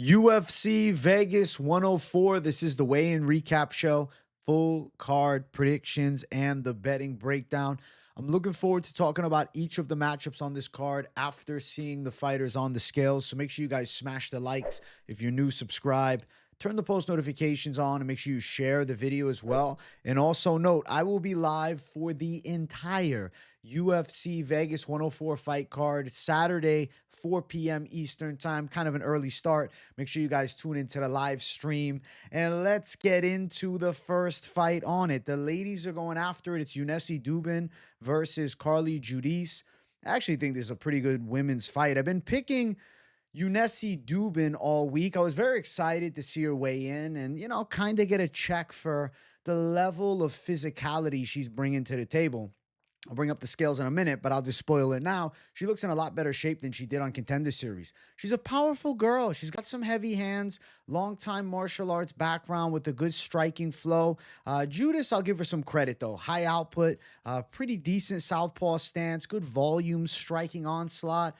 UFC Vegas 104. This is the weigh-in recap show, full card predictions, and the betting breakdown. I'm looking forward to talking about each of the matchups on this card after seeing the fighters on the scales. So make sure you guys smash the likes. If you're new, subscribe. Turn the post notifications on and make sure you share the video as well. And also note, I will be live for the entire UFC Vegas 104 fight card Saturday, 4 p.m. Eastern time, kind of an early start. Make sure you guys tune into the live stream. And let's get into the first fight on it. The ladies are going after it. It's Yuneisy Duben versus Carli Judice. I actually think this is a pretty good women's fight. I've been picking Yuneisy Duben all week. I was very excited to see her weigh in and, kind of get a check for the level of physicality she's bringing to the table. I'll bring up the scales in a minute, but I'll just spoil it now. She looks in a lot better shape than she did on Contender Series. She's a powerful girl. She's got some heavy hands, long-time martial arts background with a good striking flow. Judice, I'll give her some credit, though. High output, pretty decent southpaw stance, good volume, striking onslaught.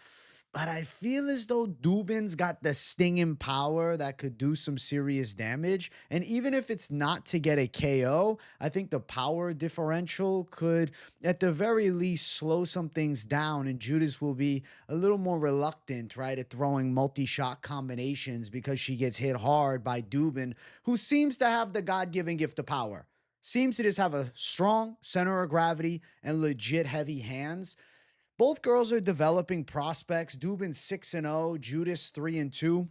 But I feel as though Duben's got the stinging power that could do some serious damage. And even if it's not to get a KO, I think the power differential could, at the very least, slow some things down. And Judice will be a little more reluctant, right, at throwing multi-shot combinations because she gets hit hard by Duben, who seems to have the God-given gift of power. Seems to just have a strong center of gravity and legit heavy hands. Both girls are developing prospects. Duben 6-0, Judice 3-2.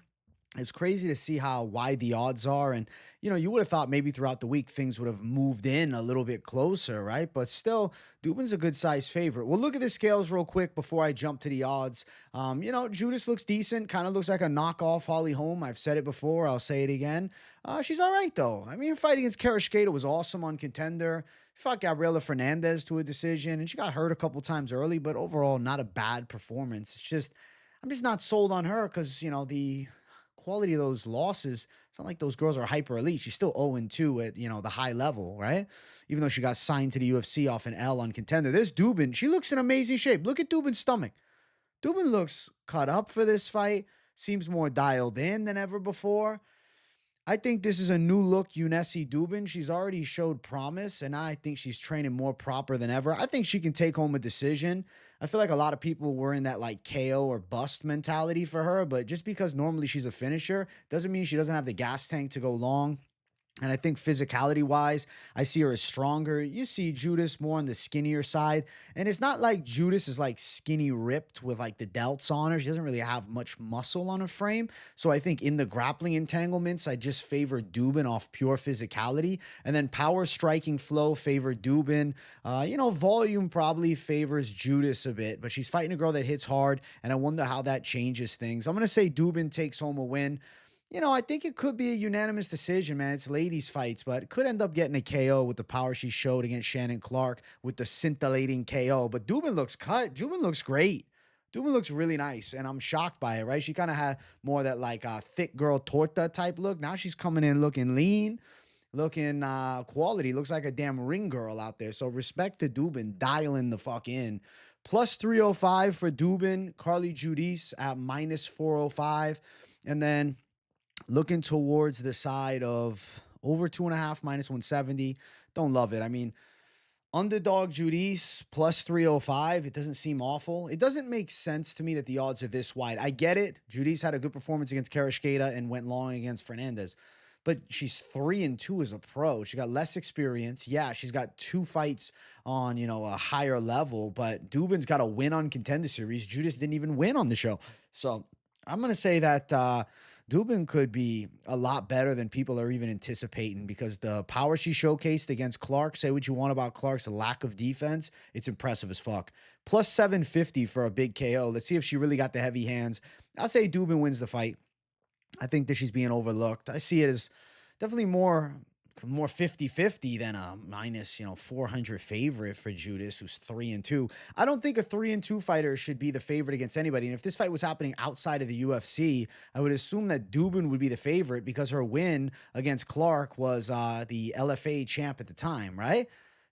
It's crazy to see how wide the odds are. And, you would have thought maybe throughout the week things would have moved in a little bit closer, right? But still, Duben's a good size favorite. We'll look at the scales real quick before I jump to the odds. Judice looks decent. Kind of looks like a knockoff Holly Holm. I've said it before. I'll say it again. She's all right, though. I mean, her fight against Cachoeira was awesome on Contender. Fought Gabriela Hernandez to a decision, and she got hurt a couple times early, but overall, not a bad performance. It's just, I'm just not sold on her because, the quality of those losses, it's not like those girls are hyper elite. She's still 0-2 at, the high level, right? Even though she got signed to the UFC off an L on Contender. This Duben, she looks in amazing shape. Look at Duben's stomach. Duben looks cut up for this fight, seems more dialed in than ever before. I think this is a new look Yuneisy Duben. She's already showed promise, and I think she's training more proper than ever. I think she can take home a decision. I feel like a lot of people were in that KO or bust mentality for her, but just because normally she's a finisher doesn't mean she doesn't have the gas tank to go long. And I think physicality-wise, I see her as stronger. You see Judice more on the skinnier side. And it's not like Judice is skinny ripped with the delts on her. She doesn't really have much muscle on her frame. So I think in the grappling entanglements, I just favor Duben off pure physicality. And then power striking flow favor Duben. Volume probably favors Judice a bit. But she's fighting a girl that hits hard. And I wonder how that changes things. I'm going to say Duben takes home a win. I think it could be a unanimous decision, man. It's ladies' fights, but it could end up getting a KO with the power she showed against Shannon Clark with the scintillating KO. But Duben looks cut. Duben looks great. Duben looks really nice, and I'm shocked by it, right? She kind of had more of that thick girl torta type look. Now she's coming in looking lean, looking quality. Looks like a damn ring girl out there. So respect to Duben, dialing the fuck in. Plus 305 for Duben, Carli Judice at minus 405. And then looking towards the side of over 2.5, minus 170. Don't love it. I mean, underdog Judice plus 305. It doesn't seem awful. It doesn't make sense to me that the odds are this wide. I get it. Judice had a good performance against Cachoeira and went long against Hernandez. But she's 3-2 as a pro. She got less experience. Yeah, she's got 2 fights on, a higher level. But Duben's got a win on Contender Series. Judice didn't even win on the show. So I'm going to say that Duben could be a lot better than people are even anticipating because the power she showcased against Clark, say what you want about Clark's lack of defense, it's impressive as fuck. Plus 750 for a big KO. Let's see if she really got the heavy hands. I'll say Duben wins the fight. I think that she's being overlooked. I see it as definitely more 50-50 than a minus, 400 favorite for Judice, who's 3-2. I don't think a 3-2 fighter should be the favorite against anybody. And if this fight was happening outside of the UFC, I would assume that Duben would be the favorite because her win against Clark was the LFA champ at the time, right?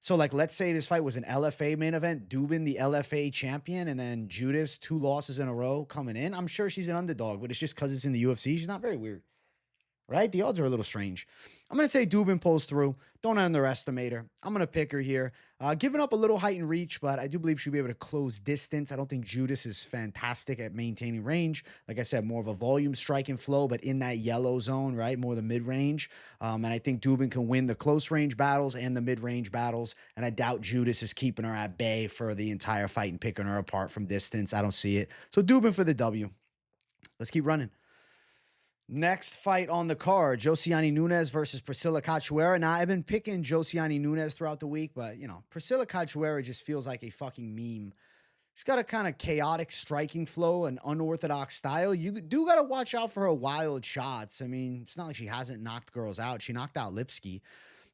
So, like, let's say this fight was an LFA main event, Duben, the LFA champion, and then Judice, 2 losses in a row coming in. I'm sure she's an underdog, but it's just because it's in the UFC. She's not very weird, right? The odds are a little strange. I'm going to say Duben pulls through. Don't underestimate her. I'm going to pick her here. Giving up a little height and reach, but I do believe she'll be able to close distance. I don't think Judice is fantastic at maintaining range. Like I said, more of a volume strike and flow, but in that yellow zone, right? More the mid-range. And I think Duben can win the close range battles and the mid-range battles. And I doubt Judice is keeping her at bay for the entire fight and picking her apart from distance. I don't see it. So Duben for the W. Let's keep running. Next fight on the card, Josiane Nunes versus Priscilla Cachoeira. Now, I've been picking Josiane Nunes throughout the week, but, Priscilla Cachoeira just feels like a fucking meme. She's got a kind of chaotic striking flow, an unorthodox style. You do got to watch out for her wild shots. I mean, it's not like she hasn't knocked girls out. She knocked out Lipski.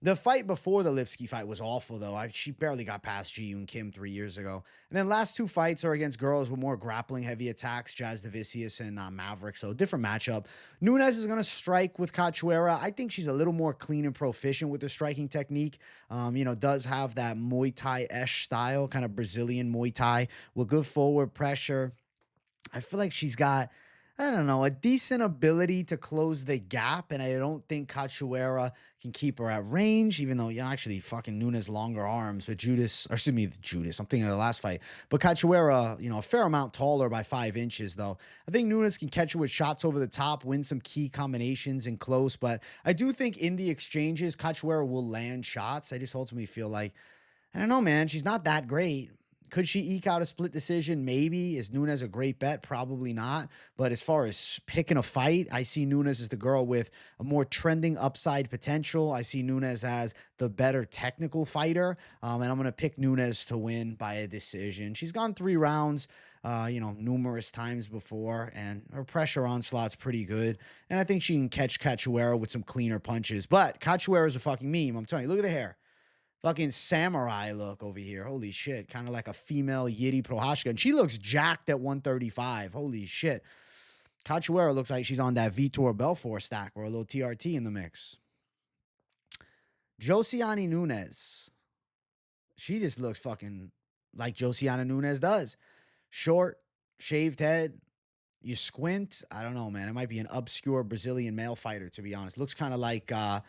The fight before the Lipski fight was awful, though. She barely got past Ji-Yoon Kim 3 years ago. And then last 2 fights are against girls with more grappling-heavy attacks, Jazz Davicius and Maverick, so different matchup. Nunes is going to strike with Cachoeira. I think she's a little more clean and proficient with her striking technique. Does have that Muay Thai-esque style, kind of Brazilian Muay Thai with good forward pressure. I feel like she's got, I don't know, a decent ability to close the gap, and I don't think Cachoeira can keep her at range, even though, actually fucking Nunes longer arms, but Judice, I'm thinking of the last fight, but Cachoeira, a fair amount taller by 5 inches, though. I think Nunes can catch her with shots over the top, win some key combinations in close, but I do think in the exchanges, Cachoeira will land shots. I just ultimately feel like, I don't know, man, she's not that great. Could she eke out a split decision? Maybe. Is Nunes a great bet? Probably not. But as far as picking a fight, I see Nunes as the girl with a more trending upside potential. I see Nunes as the better technical fighter. And I'm going to pick Nunes to win by a decision. She's gone 3 rounds, numerous times before, and her pressure onslaught's pretty good. And I think she can catch Cachoeira with some cleaner punches. But Cachoeira is a fucking meme. I'm telling you, look at the hair. Fucking samurai look over here. Holy shit. Kind of like a female Yiri Prohashka. And she looks jacked at 135. Holy shit. Cachoeira looks like she's on that Vitor Belfort stack or a little TRT in the mix. Josiane Nunes. She just looks fucking like Josiane Nunes does. Short, shaved head. You squint. I don't know, man. It might be an obscure Brazilian male fighter, to be honest. Looks kind of like, a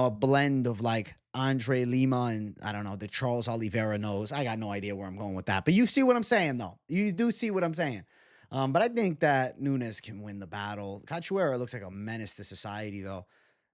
blend of like André Lima and, the Charles Oliveira nose. I got no idea where I'm going with that. But you see what I'm saying, though. You do see what I'm saying. But I think that Nunes can win the battle. Cachoeira looks like a menace to society, though.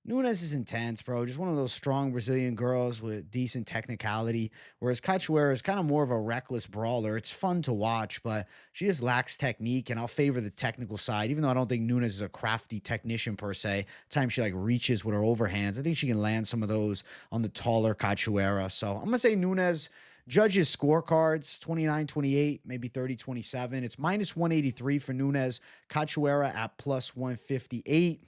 Nunes is intense, bro. Just one of those strong Brazilian girls with decent technicality, whereas Cachoeira is kind of more of a reckless brawler. It's fun to watch, but she just lacks technique, and I'll favor the technical side, even though I don't think Nunes is a crafty technician per se. Time she reaches with her overhands, I think she can land some of those on the taller Cachoeira. So I'm going to say Nunes. Judges scorecards, 29-28, maybe 30-27. It's minus 183 for Nunes. Cachoeira at plus 158.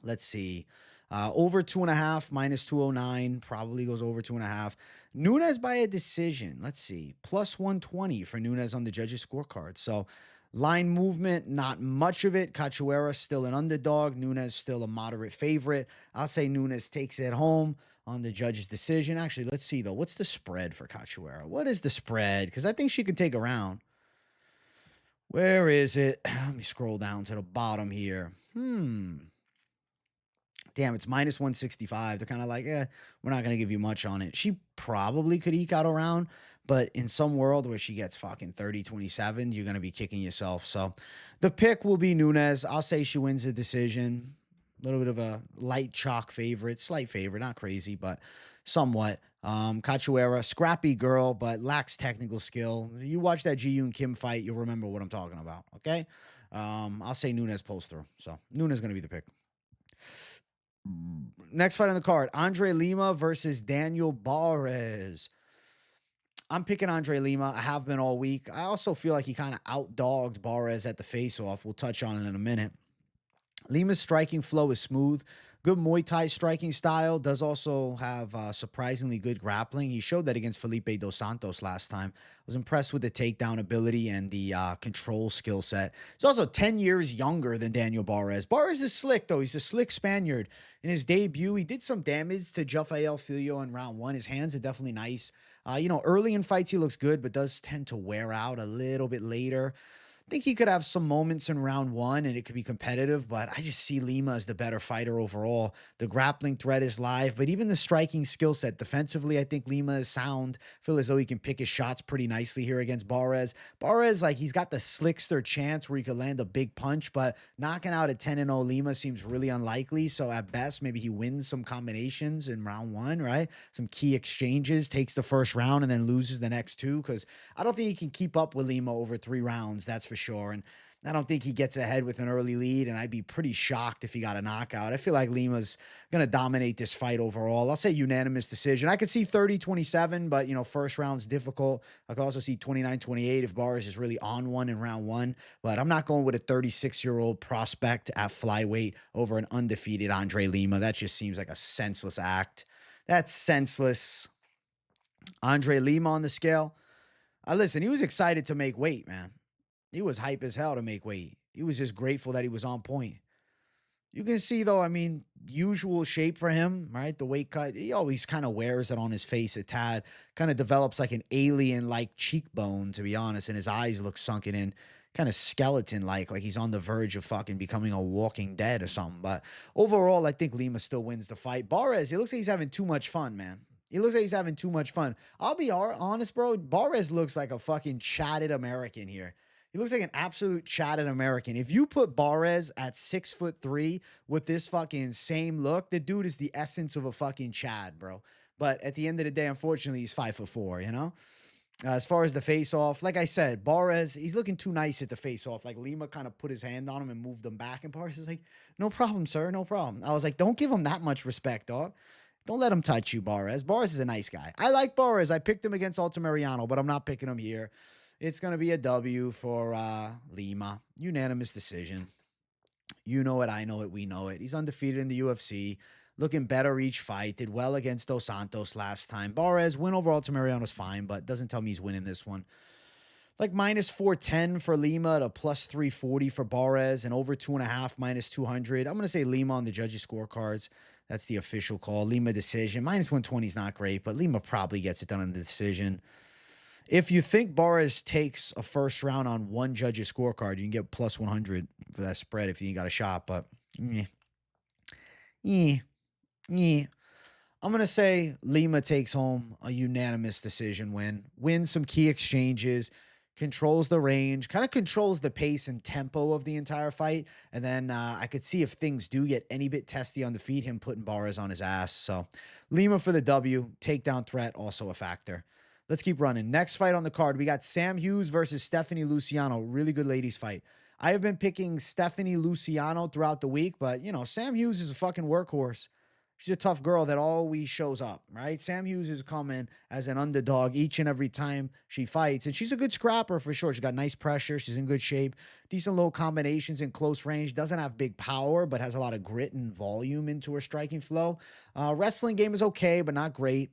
Let's see. Over 2.5, minus 209. Probably goes over 2.5. Nunes by a decision. Let's see. Plus 120 for Nunes on the judges' scorecard. So line movement, not much of it. Cachoeira still an underdog. Nunes still a moderate favorite. I'll say Nunes takes it home on the judge's decision. Actually, let's see, though. What's the spread for Cachoeira? What is the spread? Because I think she can take a round. Where is it? Let me scroll down to the bottom here. Damn, it's minus 165. They're kind of like, we're not going to give you much on it. She probably could eke out a round, but in some world where she gets fucking 30-27, you're going to be kicking yourself. So the pick will be Nunes. I'll say she wins the decision. A little bit of a light chalk favorite, slight favorite, not crazy, but somewhat. Cachoeira, scrappy girl, but lacks technical skill. You watch that Ji-Yoon Kim fight, you'll remember what I'm talking about, okay? I'll say Nunes pulls through. So Nunes is going to be the pick. Next fight on the card, André Lima versus Daniel Barez. I'm picking André Lima. I have been all week. I also feel like he kind of outdogged Barez at the face-off. We'll touch on it in a minute. Lima's striking flow is smooth. Good Muay Thai striking style. Does also have surprisingly good grappling. He showed that against Felipe Dos Santos last time. Was impressed with the takedown ability and the control skill set. He's also 10 years younger than Daniel Barez. Barez is slick, though. He's a slick Spaniard. In his debut, he did some damage to Rafael Filho in round one. His hands are definitely nice. Early in fights, he looks good, but does tend to wear out a little bit later. I think he could have some moments in round one and it could be competitive, but I just see Lima as the better fighter overall. The grappling threat is live, but even the striking skill set defensively, I think Lima is sound. I feel as though he can pick his shots pretty nicely here against Barez. Barez, he's got the slickster chance where he could land a big punch, but knocking out a 10-0 Lima seems really unlikely. So at best, maybe he wins some combinations in round one, right? Some key exchanges, takes the first round and then loses the next two, because I don't think he can keep up with Lima over 3 rounds. That's for sure. And I don't think he gets ahead with an early lead, and I'd be pretty shocked if he got a knockout. I feel like Lima's going to dominate this fight overall. I'll say unanimous decision. I could see 30-27, but, first round's difficult. I could also see 29-28 if Barez is really on one in round one, but I'm not going with a 36-year-old prospect at flyweight over an undefeated Andre Lima. That just seems like a senseless act. That's senseless. Andre Lima on the scale. Listen, he was excited to make weight, man. He was hype as hell to make weight. He was just grateful that he was on point. You can see, though, usual shape for him, right? The weight cut, he always kind of wears it on his face a tad. Kind of develops like an alien-like cheekbone, to be honest, and his eyes look sunken in. Kind of skeleton-like he's on the verge of fucking becoming a walking dead or something. But overall, I think Lima still wins the fight. Barez, it looks like he's having too much fun, man. He looks like he's having too much fun. I'll be honest, bro. Barez looks like a fucking chatted American here. He looks like an absolute chatted American. If you put Barez at 6'3" with this fucking same look, the dude is the essence of a fucking Chad, bro. But at the end of the day, unfortunately, he's 5'4", As far as the face-off, like I said, Barez, he's looking too nice at the face-off. Lima kind of put his hand on him and moved him back, and Barez is like, no problem, sir, no problem. I was like, don't give him that much respect, dog. Don't let him touch you, Barez. Barez is a nice guy. I like Barez. I picked him against Altamirano, but I'm not picking him here. It's going to be a W for Lima. Unanimous decision. You know it. I know it. We know it. He's undefeated in the UFC. Looking better each fight. Did well against Dos Santos last time. Barez, win over Altamirano is fine, but doesn't tell me he's winning this one. Minus 410 for Lima to plus 340 for Barez, and over 2.5 minus 200. I'm going to say Lima on the judges' scorecards. That's the official call. Lima decision. Minus 120 is not great, but Lima probably gets it done in the decision. If you think Barez takes a first round on one judge's scorecard, you can get plus 100 for that spread if you got a shot. But, I'm going to say Lima takes home a unanimous decision win. Wins some key exchanges, controls the range, kind of controls the pace and tempo of the entire fight. And then I could see if things do get any bit testy on the feet, him putting Barez on his ass. So Lima for the W. Takedown threat, also a factor. Let's keep running. Next fight on the card, we got Sam Hughes versus Stephanie Luciano. Really good ladies fight. I have been picking Stephanie Luciano throughout the week, but, Sam Hughes is a fucking workhorse. She's a tough girl that always shows up, right? Sam Hughes is coming as an underdog each and every time she fights, and she's a good scrapper for sure. She's got nice pressure. She's in good shape. Decent low combinations in close range. Doesn't have big power, but has a lot of grit and volume into her striking flow. Wrestling game is okay, but not great.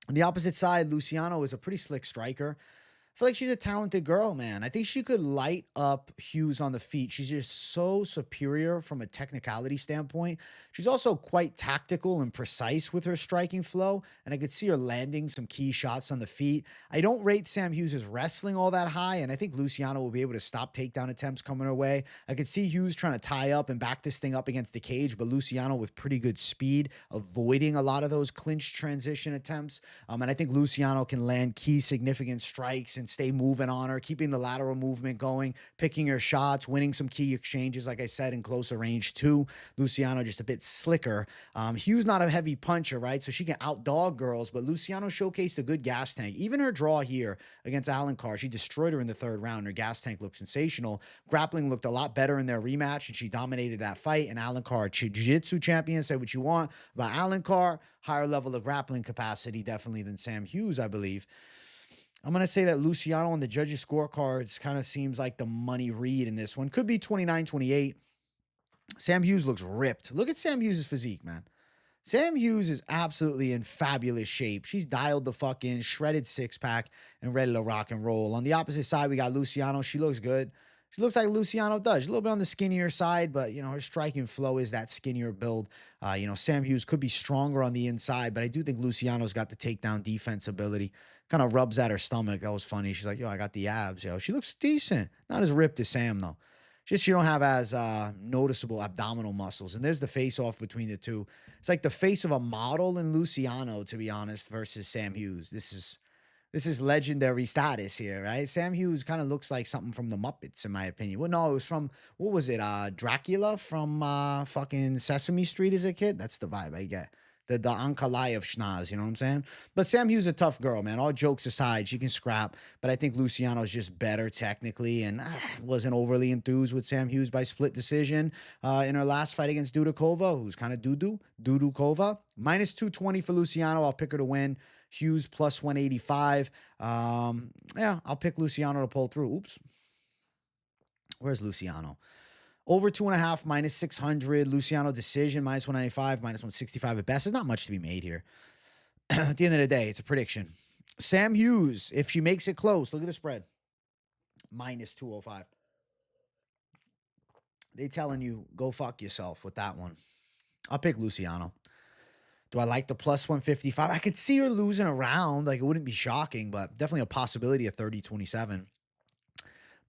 On the opposite side, Luciano is a pretty slick striker. I feel like she's a talented girl, man. I think she could light up Hughes on the feet. She's just so superior from a technicality standpoint. She's also quite tactical and precise with her striking flow, and I could see her landing some key shots on the feet. I don't rate Sam Hughes' wrestling all that high, and I think Luciano will be able to stop takedown attempts coming her way. I could see Hughes trying to tie up and back this thing up against the cage, but Luciano with pretty good speed, avoiding a lot of those clinch transition attempts. And I think Luciano can land key significant strikes and stay moving on her, keeping the lateral movement going, picking her shots, winning some key exchanges, like I said, in closer range too. Luciano just a bit slicker. Hughes not a heavy puncher, right? So she can outdog girls, but Luciano showcased a good gas tank. Even her draw here against Alencar, she destroyed her in the third round. Her gas tank looked sensational. Grappling looked a lot better in their rematch, and she dominated that fight. And Alencar, jiu-jitsu champion, say what you want about Alencar, higher level of grappling capacity definitely than Sam Hughes, I believe. I'm going to say that Luciano on the judges' scorecards kind of seems like the money read in this one. Could be 29-28. Sam Hughes looks ripped. Look at Sam Hughes' physique, man. Sam Hughes is absolutely in fabulous shape. She's dialed the fuck in, shredded six-pack, and ready to rock and roll. On the opposite side, we got Luciano. She looks good. She looks like Luciano does. She's a little bit on the skinnier side, but, her striking flow is that skinnier build. Sam Hughes could be stronger on the inside, but I do think Luciano's got the takedown defense ability. Kind of rubs at her stomach. That was funny. She's like, yo, I got the abs, yo. She looks decent. Not as ripped as Sam, though. Just you don't have as noticeable abdominal muscles. And there's the face-off between the two. It's like the face of a model in Luciano, to be honest, versus Sam Hughes. This is legendary status here, right? Sam Hughes kind of looks like something from the Muppets, in my opinion. Well, no, it was from, what was it? Dracula from fucking Sesame Street as a kid? That's the vibe I get. The Ankalai of Schnoz, you know what I'm saying? But Sam Hughes is a tough girl, man. All jokes aside, she can scrap. But I think Luciano's just better technically, and wasn't overly enthused with Sam Hughes by split decision in her last fight against Dudakova, who's kind of Dudukova. Minus 220 for Luciano. I'll pick her to win. Hughes plus 185. Yeah, I'll pick Luciano to pull through. Oops. Where's Luciano? Over 2.5, minus 600. Luciano decision, minus 195, minus 165 at best. There's not much to be made here. At the end of the day, it's a prediction. Sam Hughes, if she makes it close, look at the spread. Minus 205. They telling you, go fuck yourself with that one. I'll pick Luciano. Do I like the plus 155? I could see her losing a round. Like, it wouldn't be shocking, but definitely a possibility of 30-27.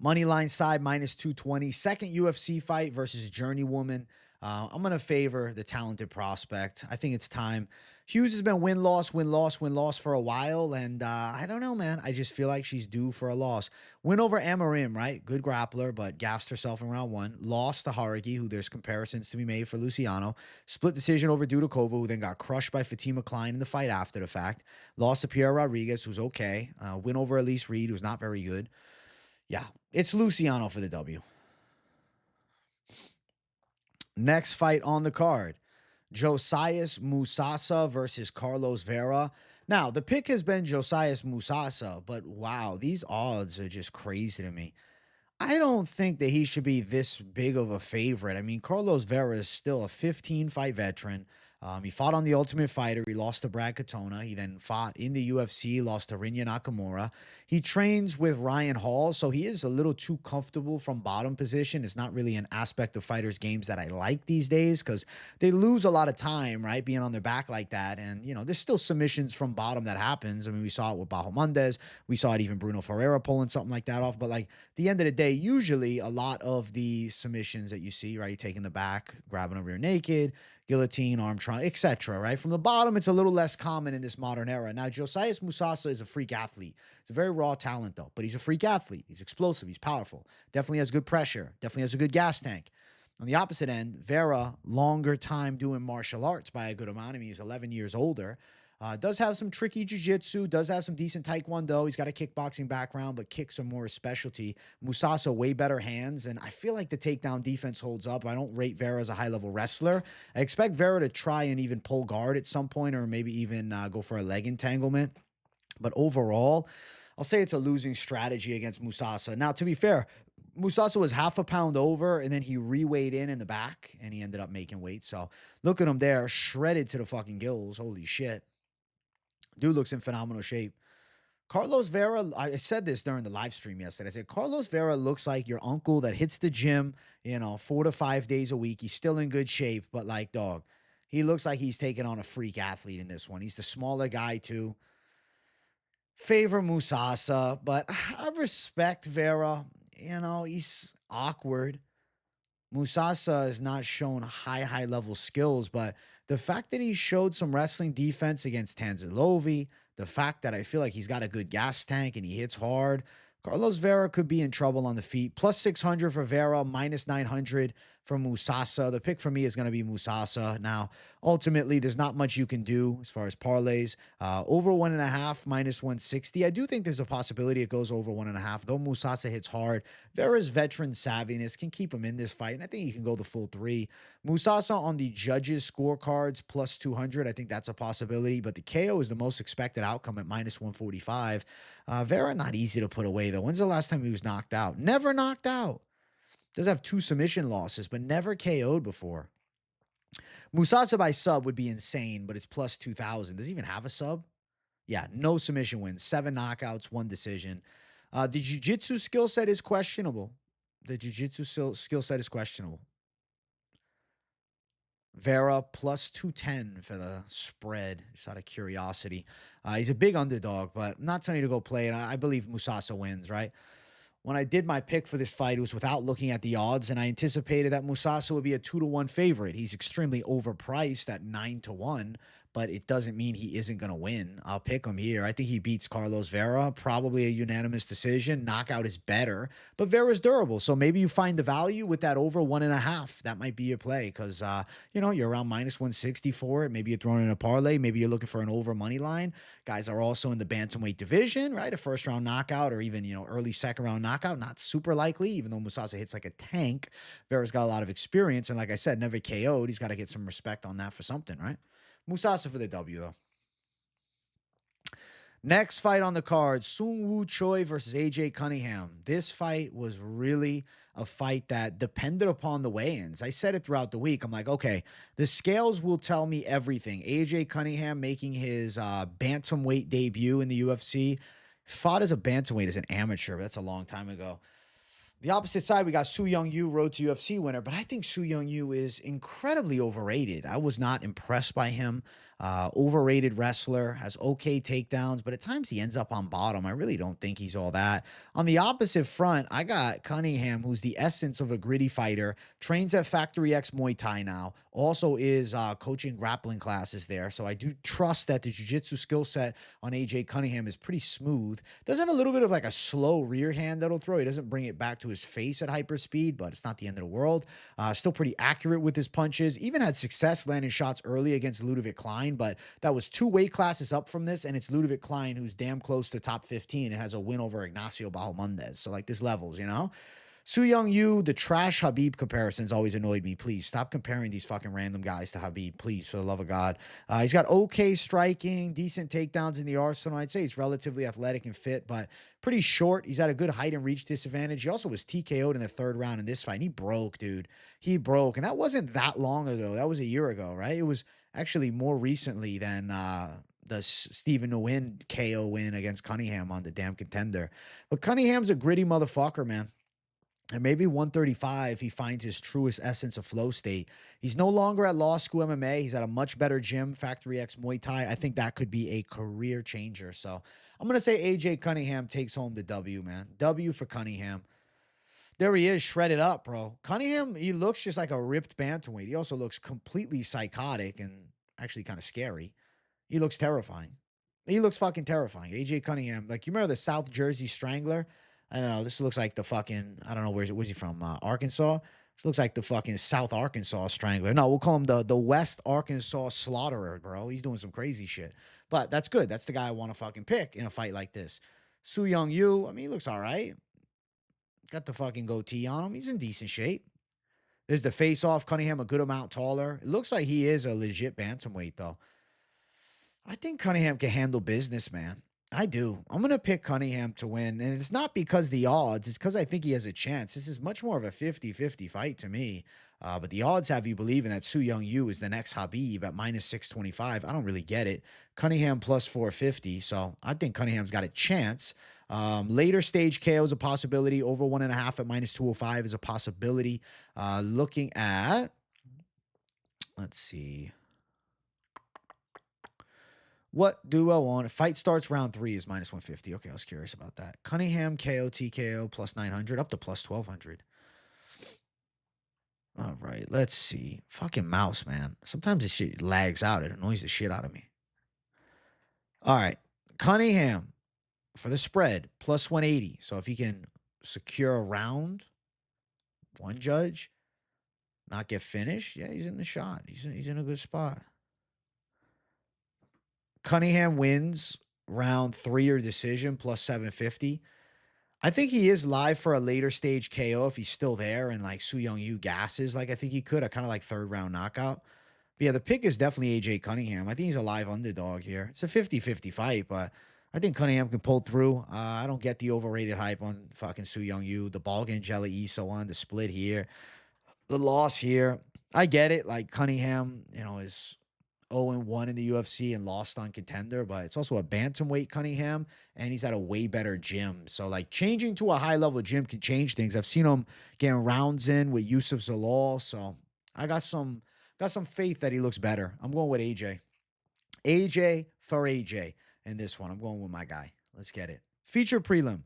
Moneyline side, minus 220. Second UFC fight versus Journeywoman. I'm going to favor the talented prospect. I think it's time. Hughes has been win-loss, win-loss, win-loss for a while, and I don't know, man. I just feel like she's due for a loss. Win over Amarim, right? Good grappler, but gassed herself in round one. Lost to Haruki, who there's comparisons to be made for Luciano. Split decision over Dudakova, who then got crushed by Fatima Klein in the fight after the fact. Lost to Pierre Rodriguez, who's okay. Win over Elise Reed, who's not very good. Yeah, it's Luciano for the W. Next fight on the card, Josias Musasa versus Carlos Vera. Now, the pick has been Josias Musasa, but wow, these odds are just crazy to me. I don't think that he should be this big of a favorite. I mean, Carlos Vera is still a 15-fight veteran. He fought on The Ultimate Fighter. He lost to Brad Katona. He then fought in the UFC, lost to Rinya Nakamura. He trains with Ryan Hall, so he is a little too comfortable from bottom position. It's not really an aspect of fighters' games that I like these days because they lose a lot of time, right, being on their back like that. And, there's still submissions from bottom that happens. I mean, we saw it with Bajo Mendez. We saw it even Bruno Ferreira pulling something like that off. But, like, at the end of the day, usually a lot of the submissions that you see, right, you're taking the back, grabbing a rear naked, guillotine, arm triangle, etc. Right? From the bottom, it's a little less common in this modern era. Now, Josias Musasa is a freak athlete. He's a very raw talent, though, but he's a freak athlete. He's explosive. He's powerful. Definitely has good pressure. Definitely has a good gas tank. On the opposite end, Vera, longer time doing martial arts by a good amount. I mean, he's 11 years older. Does have some tricky jiu-jitsu, does have some decent taekwondo. He's got a kickboxing background, but kicks are more his specialty. Musasa, way better hands, and I feel like the takedown defense holds up. I don't rate Vera as a high-level wrestler. I expect Vera to try and even pull guard at some point or maybe even go for a leg entanglement. But overall, I'll say it's a losing strategy against Musasa. Now, to be fair, Musasa was half a pound over, and then he re-weighed in the back, and he ended up making weight. So look at him there, shredded to the fucking gills. Holy shit. Dude looks in phenomenal shape. Carlos Vera, I said this during the live stream yesterday. I said, Carlos Vera looks like your uncle that hits the gym, 4 to 5 days a week. He's still in good shape, but like, dog, he looks like he's taking on a freak athlete in this one. He's the smaller guy, too. Favor Musasa, but I respect Vera. He's awkward. Musasa has not shown high level skills, but the fact that he showed some wrestling defense against Tanzilovi, the fact that I feel like he's got a good gas tank and he hits hard, Carlos Vera could be in trouble on the feet. Plus 600 for Vera, minus 900 for Musasa. The pick for me is going to be Musasa. Now, ultimately, there's not much you can do as far as parlays. Over 1.5, minus 160. I do think there's a possibility it goes over 1.5, though Musasa hits hard. Vera's veteran savviness can keep him in this fight, and I think he can go the full 3. Musasa on the judges' scorecards, plus 200. I think that's a possibility, but the KO is the most expected outcome at minus 145. Vera, not easy to put away, though. When's the last time he was knocked out? Never knocked out. Does have 2 submission losses, but never KO'd before. Musasa by sub would be insane, but it's plus 2,000. Does he even have a sub? Yeah, no submission wins, 7 knockouts, 1 decision. The jiu-jitsu skill set is questionable. The jiu-jitsu skill set is questionable. Vera plus 210 for the spread, just out of curiosity. He's a big underdog, but I'm not telling you to go play it. I believe Musasa wins, right? When I did my pick for this fight, it was without looking at the odds, and I anticipated that Musasa would be a 2-1 favorite. He's extremely overpriced at 9-1, but it doesn't mean he isn't going to win. I'll pick him here. I think he beats Carlos Vera, probably a unanimous decision. Knockout is better, but Vera's durable, so maybe you find the value with that over 1.5. That might be your play because, you're around minus 160 for it. Maybe you're throwing in a parlay. Maybe you're looking for an over money line. Guys are also in the bantamweight division, right? A first-round knockout or even, early second-round knockout. Not super likely, even though Musasa hits like a tank. Vera's got a lot of experience, and like I said, never KO'd. He's got to get some respect on that for something, right? Musasa for the W, though. Next fight on the card, Seung Choi versus AJ Cunningham. This fight was really a fight that depended upon the weigh-ins. I said it throughout the week. I'm like, okay, the scales will tell me everything. AJ Cunningham making his bantamweight debut in the UFC. Fought as a bantamweight as an amateur, but that's a long time ago. The opposite side, we got Seung Yu, road to UFC winner, but I think Seung Yu is incredibly overrated. I was not impressed by him. Overrated wrestler, has okay takedowns, but at times he ends up on bottom. I really don't think he's all that. On the opposite front, I got Cunningham, who's the essence of a gritty fighter, trains at Factory X Muay Thai now, also is coaching grappling classes there. So I do trust that the jiu-jitsu skill set on AJ Cunningham is pretty smooth. Does have a little bit of like a slow rear hand that'll throw. He doesn't bring it back to his face at hyper speed, but it's not the end of the world. Still pretty accurate with his punches. Even had success landing shots early against Ludovic Klein, but that was 2 weight classes up from this, and it's Ludovic Klein who's damn close to top 15 and has a win over Ignacio Bahamondes. So like this levels, Seung Yu, the trash Habib comparisons always annoyed me. Please stop comparing these fucking random guys to Habib, please, for the love of God. He's got okay striking, decent takedowns in the arsenal. I'd say he's relatively athletic and fit, but pretty short. He's at a good height and reach disadvantage. He also was TKO'd in the 3rd round in this fight. And he broke, dude. He broke, and that wasn't that long ago. That was a year ago, right? It was actually more recently than the Stephen Nguyen KO win against Cunningham on the damn Contender. But Cunningham's a gritty motherfucker, man. And maybe 135, he finds his truest essence of flow state. He's no longer at Law School MMA. He's at a much better gym, Factory X Muay Thai. I think that could be a career changer. So I'm going to say AJ Cunningham takes home the W, man. W for Cunningham. There he is, shredded up, bro. Cunningham, he looks just like a ripped bantamweight. He also looks completely psychotic and actually kind of scary. He looks terrifying. He looks fucking terrifying. AJ Cunningham, like, you remember the South Jersey Strangler? I don't know. This looks like the fucking, I don't know, where's he from? Arkansas? This looks like the fucking South Arkansas Strangler. No, we'll call him the West Arkansas Slaughterer, bro. He's doing some crazy shit. But that's good. That's the guy I want to fucking pick in a fight like this. Seung Yu, I mean, he looks all right. Got the fucking goatee on him. He's in decent shape. There's the face-off. Cunningham a good amount taller. It looks like he is a legit bantamweight, though. I think Cunningham can handle business, man. I do. I'm going to pick Cunningham to win, and it's not because the odds. It's because I think he has a chance. This is much more of a 50-50 fight to me, but the odds have you believing that Seung Yu is the next Habib at minus 625. I don't really get it. Cunningham plus 450, so I think Cunningham's got a chance. Later stage KO is a possibility. Over 1.5 at minus 205 is a possibility. Looking at, let's see. What do I want? Fight starts round 3 is minus 150. Okay, I was curious about that. Cunningham, KO, TKO, plus 900, up to plus 1200. All right, let's see. Fucking mouse, man. Sometimes this shit lags out. It annoys the shit out of me. All right, Cunningham for the spread, plus 180. So if he can secure a round, one judge, not get finished, yeah, he's in the shot. He's in a good spot. Cunningham wins round 3 or decision plus 750. I think he is live for a later stage KO if he's still there and like Seung Yu gasses like I think he could. I kind of like 3rd round knockout. But yeah, the pick is definitely AJ Cunningham. I think he's a live underdog here. It's a 50-50 fight, but I think Cunningham can pull through. I don't get the overrated hype on fucking Su Young Yu. The ball game Jelly Issa one, the split here, the loss here. I get it. Like Cunningham, is 0-1 in the UFC and lost on Contender, but it's also a bantamweight Cunningham, and he's at a way better gym. So like changing to a high level gym can change things. I've seen him getting rounds in with Yusuf Zalal, so I got some faith that he looks better. I'm going with AJ. AJ for AJ in this one. I'm going with my guy. Let's get it. Feature prelim.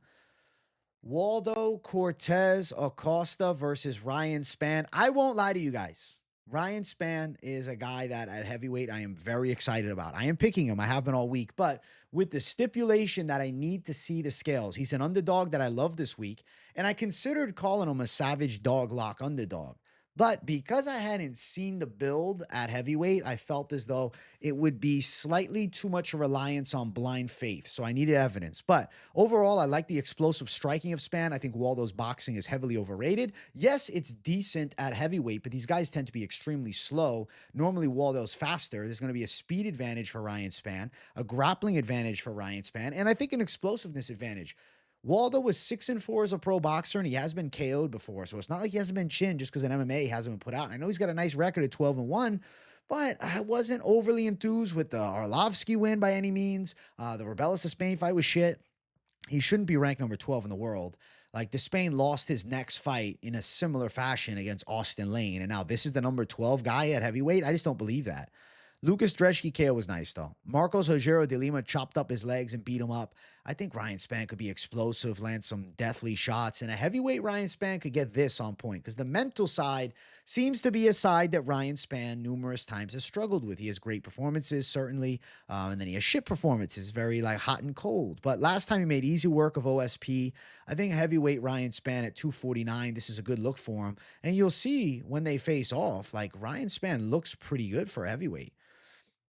Waldo Cortes-Acosta versus Ryan Spann. I won't lie to you guys. Ryan Spann is a guy that at heavyweight I am very excited about. I am picking him. I have been all week, but with the stipulation that I need to see the scales. He's an underdog that I love this week, and I considered calling him a savage dog lock underdog. But because I hadn't seen the build at heavyweight, I felt as though it would be slightly too much reliance on blind faith. So I needed evidence. But overall, I like the explosive striking of Spann. I think Waldo's boxing is heavily overrated. Yes, it's decent at heavyweight, but these guys tend to be extremely slow. Normally, Waldo's faster. There's going to be a speed advantage for Ryan Spann, a grappling advantage for Ryan Spann, and I think an explosiveness advantage. Waldo was 6-4 as a pro boxer, and he has been KO'd before. So it's not like he hasn't been chinned just because in MMA he hasn't been put out. And I know he's got a nice record at 12-1, but I wasn't overly enthused with the Arlovsky win by any means. The Rebellis Spain fight was shit. He shouldn't be ranked number 12 in the world. Like, Despain lost his next fight in a similar fashion against Austin Lane, and now this is the number 12 guy at heavyweight. I just don't believe that. Lucas Dreshki KO was nice, though. Marcos Rogero de Lima chopped up his legs and beat him up. I think Ryan Spann could be explosive, land some deathly shots, and a heavyweight Ryan Spann could get this on point because the mental side seems to be a side that Ryan Spann numerous times has struggled with. He has great performances, certainly, and then he has shit performances, very like hot and cold. But last time he made easy work of OSP. I think heavyweight Ryan Spann at 249, this is a good look for him. And you'll see when they face off, like Ryan Spann looks pretty good for heavyweight.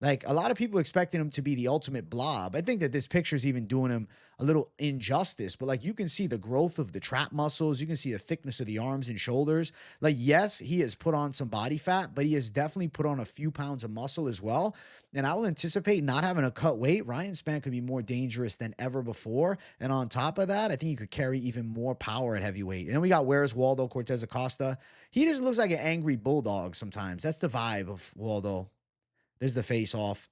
Like a lot of people expecting him to be the ultimate blob. I think that this picture is even doing him a little injustice, but like you can see the growth of the trap muscles. You can see the thickness of the arms and shoulders. Like, yes, he has put on some body fat, but he has definitely put on a few pounds of muscle as well. And I will anticipate not having to cut weight. Ryan Spann could be more dangerous than ever before. And on top of that, I think he could carry even more power at heavyweight. And then we got where's Waldo Cortes-Acosta. He just looks like an angry bulldog sometimes. That's the vibe of Waldo. There's the face off.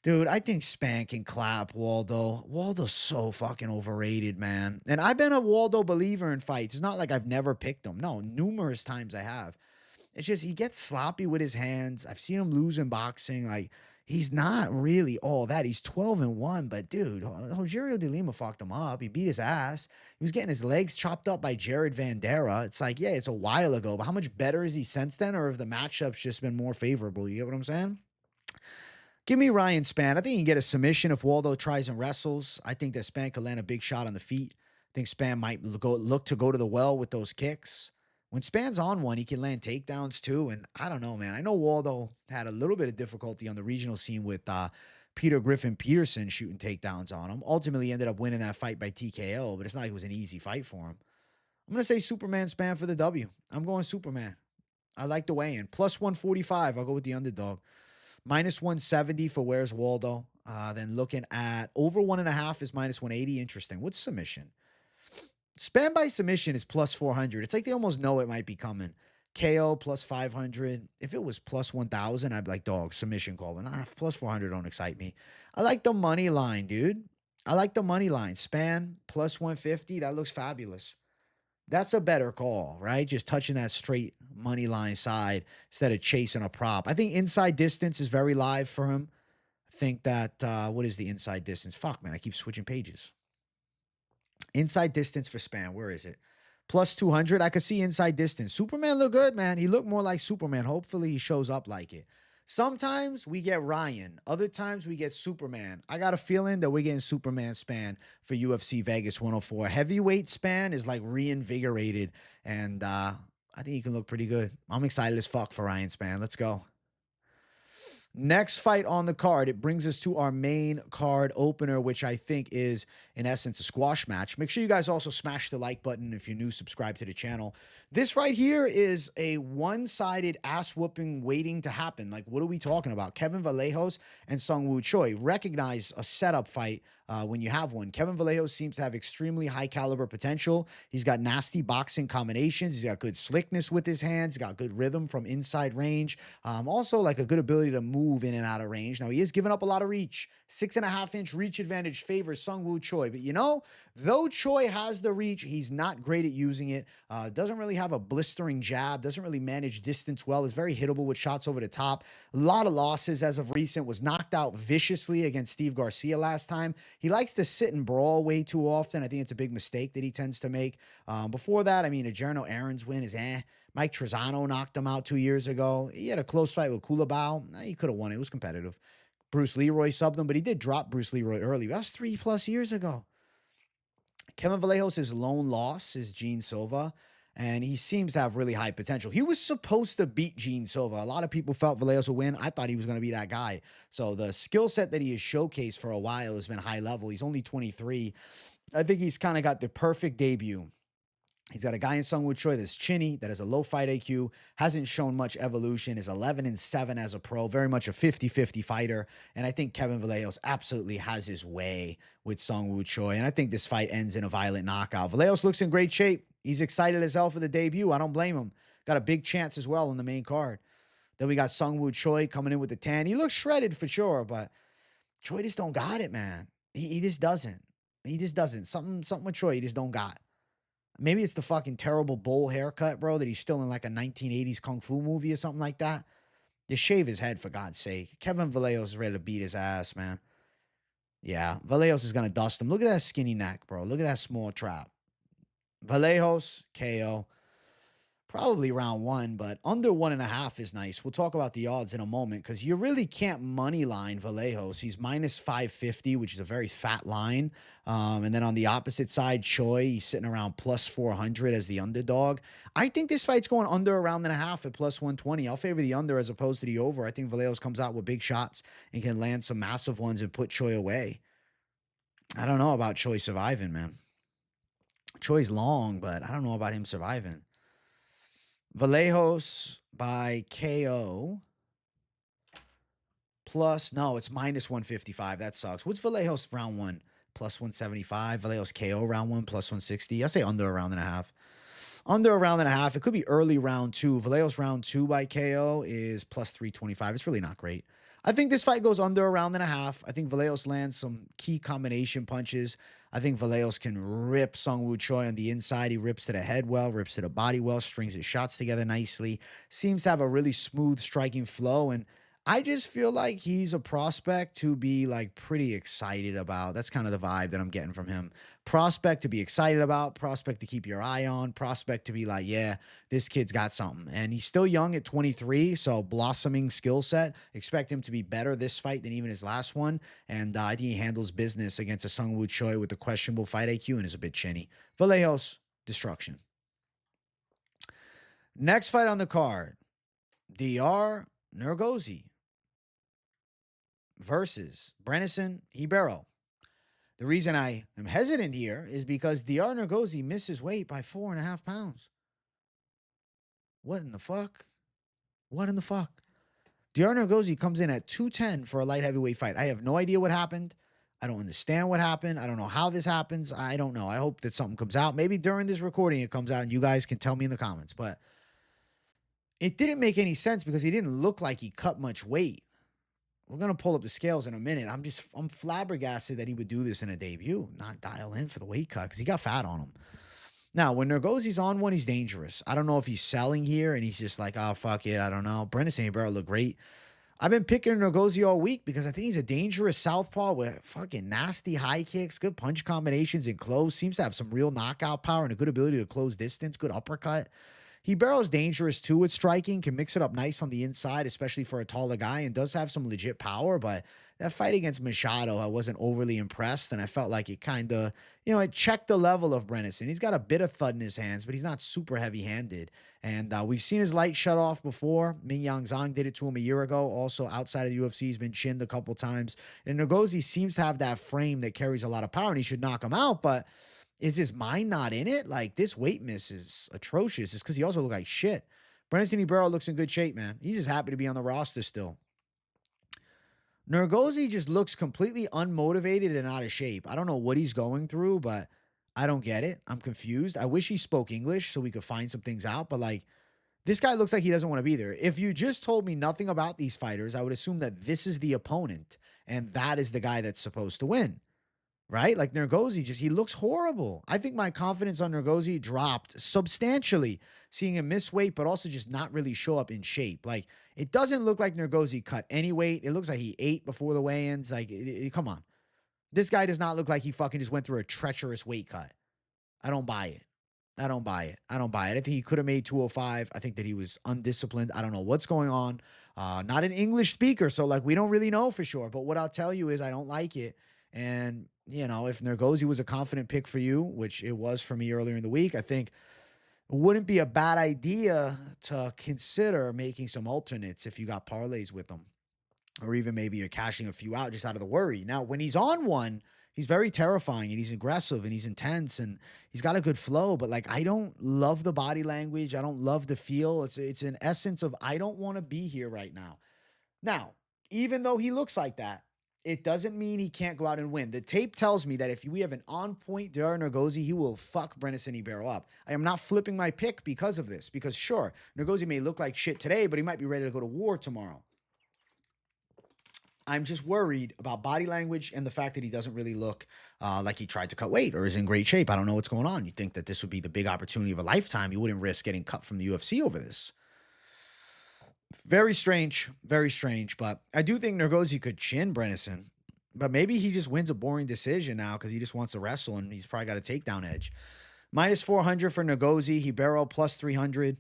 Dude, I think Spann can clap Waldo. Waldo's so fucking overrated, man. And I've been a Waldo believer in fights. It's not like I've never picked him. No, numerous times I have. It's just he gets sloppy with his hands. I've seen him lose in boxing. Like, he's not really all that. He's 12-1, but dude, Rogerio de Lima fucked him up. He beat his ass. He was getting his legs chopped up by Jared Vandera. It's like, yeah, it's a while ago, but how much better is he since then? Or have the matchup's just been more favorable? You get what I'm saying? Give me Ryan Spann. I think he can get a submission if Waldo tries and wrestles. I think that Spann could land a big shot on the feet. I think Spann might look to go to the well with those kicks. When Spann's on one, he can land takedowns too. And I don't know, man. I know Waldo had a little bit of difficulty on the regional scene with Peter Griffin Peterson shooting takedowns on him. Ultimately, he ended up winning that fight by TKO, but it's not like it was an easy fight for him. I'm going to say Superman Spann for the W. I'm going Superman. I like the weigh-in. Plus 145. I'll go with the underdog. Minus 170 for where's Waldo. Then looking at over 1.5 is minus 180. Interesting. What's submission? Spann by submission is plus 400. It's like they almost know it might be coming. KO plus 500. If it was plus 1,000, I'd be like, dog, submission call. But nah, plus 400 don't excite me. I like the money line, dude. I like the money line. Spann plus 150. That looks fabulous. That's a better call, right? Just touching that straight money line side instead of chasing a prop. I think inside distance is very live for him. I think that, what is the inside distance? Fuck, man, I keep switching pages. Inside distance for Spann, where is it? Plus 200. I could see inside distance. Superman looked good, man. He looked more like Superman. Hopefully he shows up like it. Sometimes we get Ryan. Other times we get Superman. I got a feeling that we're getting Superman Spann for UFC Vegas 104. Heavyweight Spann is like reinvigorated. And I think he can look pretty good. I'm excited as fuck for Ryan Spann. Let's go. Next fight on the card, it brings us to our main card opener, which I think is, in essence, a squash match. Make sure you guys also smash the like button. If you're new, subscribe to the channel. This right here is a one-sided ass-whooping waiting to happen. Like, what are we talking about? Kevin Vallejos and Seung Choi. Recognize a setup fight when you have one. Kevin Vallejos seems to have extremely high caliber potential. He's got nasty boxing combinations. He's got good slickness with his hands. He's got good rhythm from inside range. Also, like a good ability to move in and out of range. Now, he is giving up a lot of reach. 6.5-inch reach advantage favors Seung Choi. But you know, though Choi has the reach, he's not great at using it. Doesn't really have a blistering jab. Doesn't really manage distance well. Is very hittable with shots over the top. A lot of losses as of recent. Was knocked out viciously against Steve Garcia last time. He likes to sit and brawl way too often. I think it's a big mistake that he tends to make. Before that, I mean, a Jarno Aaron's win is Mike Trezano knocked him out 2 years ago. He had a close fight with Holobaugh. He could have won. It was competitive. Bruce Leroy subbed him, but he did drop Bruce Leroy early. That was 3+ years ago. Kevin Vallejos' lone loss is Gene Silva, and he seems to have really high potential. He was supposed to beat Gene Silva. A lot of people felt Vallejos would win. I thought he was going to be that guy. So the skill set that he has showcased for a while has been high level. He's only 23. I think he's kind of got the perfect debut. He's got a guy in Seung Choi that's chinny, that has a low fight IQ, hasn't shown much evolution, is 11-7 as a pro, very much a 50-50 fighter. And I think Kevin Vallejos absolutely has his way with Seung Choi. And I think this fight ends in a violent knockout. Vallejos looks in great shape. He's excited as hell for the debut. I don't blame him. Got a big chance as well on the main card. Then we got Seung Choi coming in with the tan. He looks shredded for sure, but Choi just don't got it, man. He just doesn't. He just doesn't. Something with Choi he just don't got. Maybe it's the fucking terrible bowl haircut, bro, that he's still in like a 1980s kung fu movie or something like that. Just shave his head, for God's sake. Kevin Vallejos is ready to beat his ass, man. Yeah, Vallejos is going to dust him. Look at that skinny neck, bro. Look at that small trap. Vallejos, KO. Probably round 1, but under 1.5 is nice. We'll talk about the odds in a moment because you really can't money line Vallejos. He's minus 550, which is a very fat line. And then on the opposite side, Choi, he's sitting around plus 400 as the underdog. I think this fight's going under a round and a half at plus 120. I'll favor the under as opposed to the over. I think Vallejos comes out with big shots and can land some massive ones and put Choi away. I don't know about Choi surviving, man. Choi's long, but I don't know about him surviving. Vallejos by KO plus, no, it's minus 155. That sucks. What's Vallejos round 1? Plus 175. Vallejos KO round 1 plus 160. I say under a round and a half. Under a round and a half. It could be early round 2. Vallejos round 2 by KO is plus 325. It's really not great. I think this fight goes under a round and a half. I think Vallejos lands some key combination punches. I think Vallejos can rip Seung Choi on the inside. He rips to the head well, rips to the body well, strings his shots together nicely. Seems to have a really smooth striking flow. And I just feel like he's a prospect to be like pretty excited about. That's kind of the vibe that I'm getting from him. Prospect to be excited about, prospect to keep your eye on, prospect to be like, yeah, this kid's got something. And he's still young at 23, so blossoming skill set. Expect him to be better this fight than even his last one. And I think he handles business against a Seung Choi with a questionable fight IQ and is a bit chinny. Vallejos, destruction. Next fight on the card, DR Nurgozhay versus Brenison Ribeiro. The reason I am hesitant here is because DR Nurgozhay misses weight by 4.5 pounds. What in the fuck? What in the fuck? DR Nurgozhay comes in at 210 for a light heavyweight fight. I have no idea what happened. I don't understand what happened. I don't know how this happens. I don't know. I hope that something comes out. Maybe during this recording it comes out and you guys can tell me in the comments. But it didn't make any sense because he didn't look like he cut much weight. We're going to pull up the scales in a minute. I'm flabbergasted that he would do this in a debut, not dial in for the weight cut because he got fat on him. Now, when Nurgozhay's on one, he's dangerous. I don't know if he's selling here and he's just like, oh, fuck it. I don't know. Brenison Ribeiro look great. I've been picking Nurgozhay all week because I think he's a dangerous southpaw with fucking nasty high kicks, good punch combinations and close. Seems to have some real knockout power and a good ability to close distance, good uppercut. Ribeiro dangerous too with striking, can mix it up nice on the inside, especially for a taller guy, and does have some legit power. But that fight against Machado, I wasn't overly impressed, and I felt like it kind of, it checked the level of Brenison. He's got a bit of thud in his hands, but he's not super heavy-handed. And we've seen his light shut off before. Mingyang Zhang did it to him a year ago. Also, outside of the UFC, he's been chinned a couple times. And Nurgozhay seems to have that frame that carries a lot of power, and he should knock him out, but is his mind not in it? Like, this weight miss is atrocious. It's because he also looked like shit. Brenison Ribeiro looks in good shape, man. He's just happy to be on the roster still. Nurgozhay just looks completely unmotivated and out of shape. I don't know what he's going through, but I don't get it. I'm confused. I wish he spoke English so we could find some things out, but like, this guy looks like he doesn't want to be there. If you just told me nothing about these fighters, I would assume that this is the opponent and that is the guy that's supposed to win. Right? Like Nurgozhay he looks horrible. I think my confidence on Nurgozhay dropped substantially seeing him miss weight, but also just not really show up in shape. Like, it doesn't look like Nurgozhay cut any weight. It looks like he ate before the weigh-ins. Like, come on. This guy does not look like he fucking just went through a treacherous weight cut. I don't buy it. I don't buy it. I don't buy it. I think he could have made 205. I think that he was undisciplined. I don't know what's going on. Not an English speaker, so like we don't really know for sure. But what I'll tell you is I don't like it. And, if Nurgozhay was a confident pick for you, which it was for me earlier in the week, I think it wouldn't be a bad idea to consider making some alternates if you got parlays with them. Or even maybe you're cashing a few out just out of the worry. Now, when he's on one, he's very terrifying and he's aggressive and he's intense and he's got a good flow. But like, I don't love the body language. I don't love the feel. It's an essence of, I don't want to be here right now. Now, even though he looks like that, it doesn't mean he can't go out and win. The tape tells me that if we have an on-point Dara Nurgozhay, he will fuck Brenison Ribeiro up. I am not flipping my pick because of this. Because sure, Nurgozhay may look like shit today, but he might be ready to go to war tomorrow. I'm just worried about body language and the fact that he doesn't really look like he tried to cut weight or is in great shape. I don't know what's going on. You think that this would be the big opportunity of a lifetime. You wouldn't risk getting cut from the UFC over this. Very strange, but I do think Nurgozhay could chin Brenison, but maybe he just wins a boring decision now because he just wants to wrestle and he's probably got a takedown edge. Minus 400 for Nurgozhay, Ribeiro plus 300.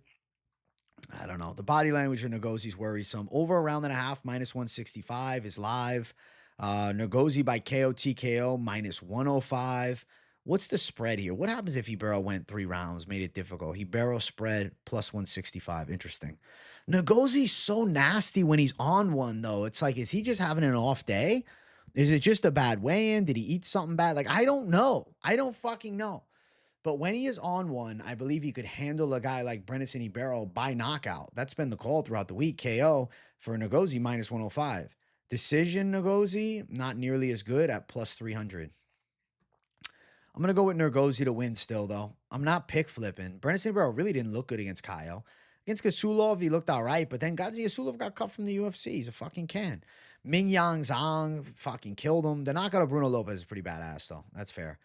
I don't know. The body language for Nurgozhay is worrisome. Over a round and a half, minus 165 is live. Nurgozhay by KO TKO, minus 105. What's the spread here? What happens if Ribeiro went 3 rounds, made it difficult? Ribeiro spread plus 165. Interesting. Nurgozhay's so nasty when he's on one, though. It's like, is he just having an off day? Is it just a bad weigh-in? Did he eat something bad? Like, I don't know. I don't fucking know. But when he is on one, I believe he could handle a guy like Brenison Ribeiro by knockout. That's been the call throughout the week. KO for Nurgozhay, minus 105. Decision Nurgozhay, not nearly as good at plus 300. I'm going to go with Nurgozhay to win still, though. I'm not pick flipping. Brenison Ribeiro really didn't look good against Kyle. Against Kasulov, he looked all right, but then Gadzi Kasulov got cut from the UFC. He's a fucking can. Mingyang Zhang fucking killed him. The knockout of Bruno Lopez is pretty badass, though. That's fair.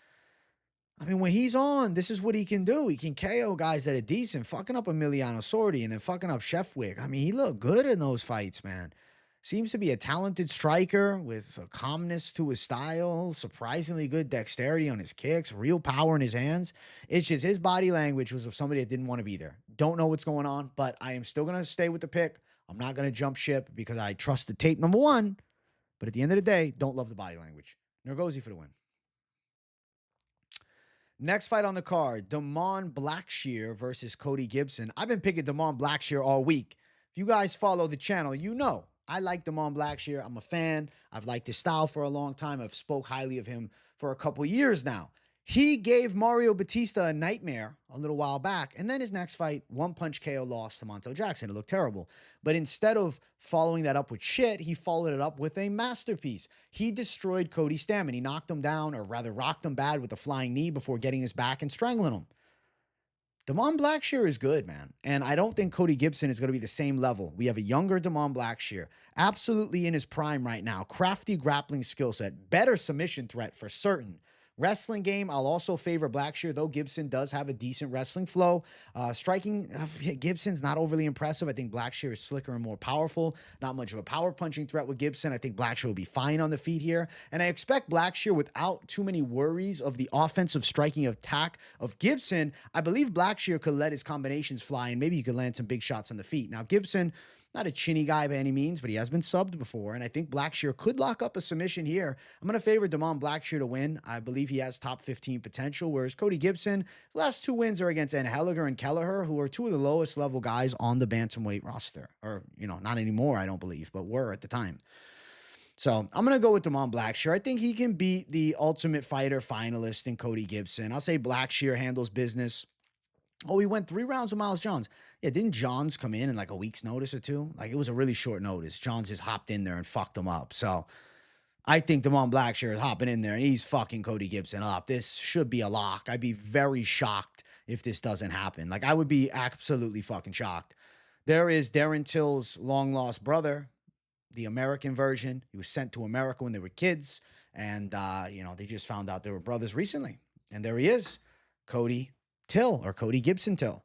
I mean, when he's on, this is what he can do. He can KO guys that are decent, fucking up Emiliano Sordi and then fucking up Chefwick. I mean, he looked good in those fights, man. Seems to be a talented striker with a calmness to his style, surprisingly good dexterity on his kicks, real power in his hands. It's just his body language was of somebody that didn't want to be there. Don't know what's going on, but I am still going to stay with the pick. I'm not going to jump ship because I trust the tape, number one. But at the end of the day, don't love the body language. Nurgozhay for the win. Next fight on the card, Damon Blackshear versus Cody Gibson. I've been picking Damon Blackshear all week. If you guys follow the channel, you know I like Damon Blackshear. I'm a fan. I've liked his style for a long time. I've spoke highly of him for a couple years now. He gave Mario Batista a nightmare a little while back, and then his next fight, one-punch KO loss to Montel Jackson. It looked terrible. But instead of following that up with shit, he followed it up with a masterpiece. He destroyed Cody's stamina. He knocked him down, or rather rocked him bad with a flying knee before getting his back and strangling him. Damon Blackshear is good, man. And I don't think Cody Gibson is going to be the same level. We have a younger Damon Blackshear, absolutely in his prime right now. Crafty grappling skill set, better submission threat for certain. Wrestling game, I'll also favor Blackshear, though Gibson does have a decent wrestling flow. Striking, Gibson's not overly impressive. I think Blackshear is slicker and more powerful. Not much of a power punching threat with Gibson. I think Blackshear will be fine on the feet here. And I expect Blackshear, without too many worries of the offensive striking attack of Gibson, I believe Blackshear could let his combinations fly and maybe you could land some big shots on the feet. Now, Gibson, not a chinny guy by any means, but he has been subbed before, and I think Blackshear could lock up a submission here. I'm going to favor Damon Blackshear to win. I believe he has top 15 potential, whereas Cody Gibson, the last 2 wins are against Henheliger and Kelleher, who are 2 of the lowest level guys on the bantamweight roster. Or, not anymore, I don't believe, but were at the time. So I'm going to go with Damon Blackshear. I think he can beat the Ultimate Fighter finalist in Cody Gibson. I'll say Blackshear handles business. Oh, he went 3 rounds with Miles Johns. Yeah, didn't Johns come in like a week's notice or 2? Like, it was a really short notice. Johns just hopped in there and fucked him up. So I think Damon Blackshear is hopping in there and he's fucking Cody Gibson up. This should be a lock. I'd be very shocked if this doesn't happen. Like, I would be absolutely fucking shocked. There is Darren Till's long-lost brother, the American version. He was sent to America when they were kids. And, they just found out they were brothers recently. And there he is, Cody Till, or Cody Gibson Till.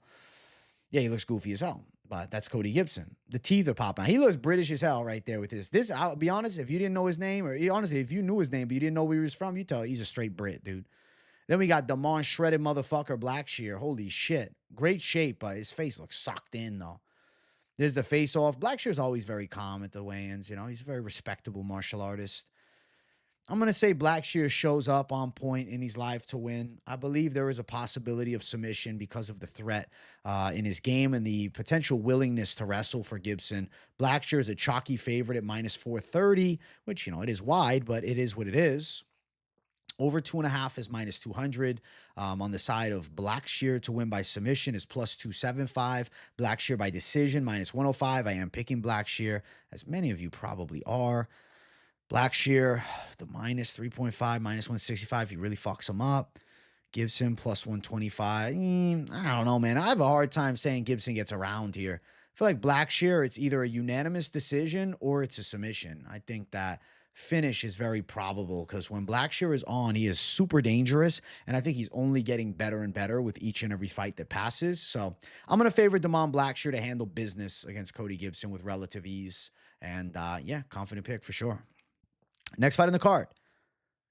Yeah, he looks goofy as hell, but that's Cody Gibson. The teeth are popping out. He looks British as hell right there with this. I'll be honest, if you didn't know his name, or honestly, if you knew his name, but you didn't know where he was from, you tell he's a straight Brit, dude. Then we got Damon shredded motherfucker Blackshear. Holy shit. Great shape, but his face looks sucked in, though. There's the face off. Blackshear's always very calm at the weigh-ins. He's a very respectable martial artist. I'm going to say Blackshear shows up on point and he's live to win. I believe there is a possibility of submission because of the threat in his game and the potential willingness to wrestle for Gibson. Blackshear is a chalky favorite at minus 430, which, it is wide, but it is what it is. Over 2.5 is minus 200. On the side of Blackshear to win by submission is plus 275. Blackshear by decision, minus 105. I am picking Blackshear, as many of you probably are. Blackshear, the minus 3.5, minus 165. He really fucks him up. Gibson plus 125. I don't know, man. I have a hard time saying Gibson gets around here. I feel like Blackshear, it's either a unanimous decision or it's a submission. I think that finish is very probable because when Blackshear is on, he is super dangerous, and I think he's only getting better and better with each and every fight that passes. So I'm going to favor Damon Blackshear to handle business against Cody Gibson with relative ease. And confident pick for sure. Next fight on the card,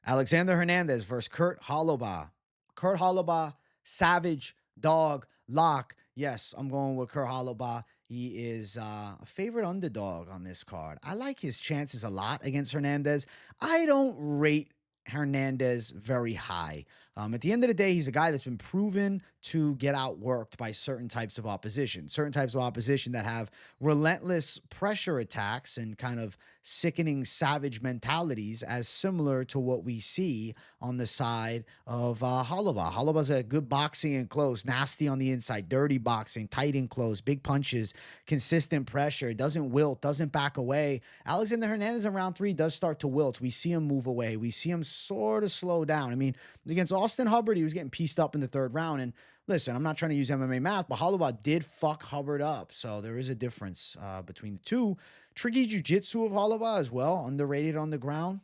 Alexander Hernandez versus Kurt Holobaugh. Kurt Holobaugh, savage, dog, lock. Yes, I'm going with Kurt Holobaugh. He is a favorite underdog on this card. I like his chances a lot against Hernandez. I don't rate Hernandez very high. At the end of the day, he's a guy that's been proven to get outworked by certain types of opposition that have relentless pressure attacks and kind of sickening, savage mentalities, as similar to what we see on the side of Holobaugh. Holobaugh's a good boxing and close, nasty on the inside, dirty boxing, tight and close, big punches, consistent pressure, doesn't wilt, doesn't back away. Alexander Hernandez in round 3 does start to wilt. We see him move away. We see him sort of slow down. I mean, against Austin Hubbard, he was getting pieced up in the 3rd round. And listen, I'm not trying to use MMA math, but Holobaugh did fuck Hubbard up. So there is a difference between the two. Tricky jiu-jitsu of Holobaugh as well, underrated on the ground.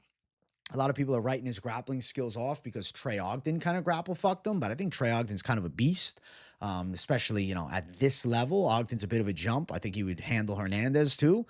A lot of people are writing his grappling skills off because Trey Ogden kind of grapple fucked him, but I think Trey Ogden's kind of a beast, especially, at this level. Ogden's a bit of a jump. I think he would handle Hernandez too.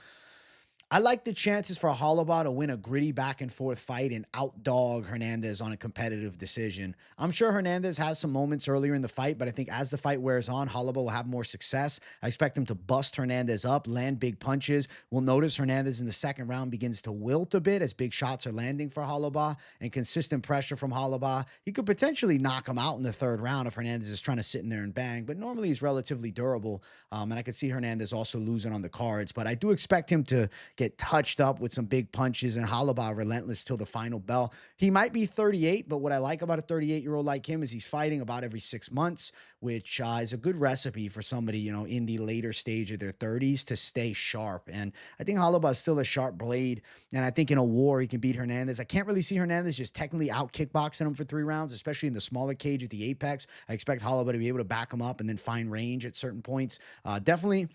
I like the chances for Holobaugh to win a gritty back-and-forth fight and outdog Hernandez on a competitive decision. I'm sure Hernandez has some moments earlier in the fight, but I think as the fight wears on, Holobaugh will have more success. I expect him to bust Hernandez up, land big punches. We'll notice Hernandez in the 2nd round begins to wilt a bit as big shots are landing for Holobaugh and consistent pressure from Holobaugh. He could potentially knock him out in the 3rd round if Hernandez is trying to sit in there and bang, but normally he's relatively durable, and I could see Hernandez also losing on the cards, but I do expect him to get touched up with some big punches and Holobaugh relentless till the final bell. He might be 38, but what I like about a 38-year-old like him is he's fighting about every 6 months, which is a good recipe for somebody, in the later stage of their 30s to stay sharp. And I think Holobaugh is still a sharp blade, and I think in a war he can beat Hernandez. I can't really see Hernandez just technically out kickboxing him for 3 rounds, especially in the smaller cage at the apex. I expect Holobaugh to be able to back him up and then find range at certain points. Definitely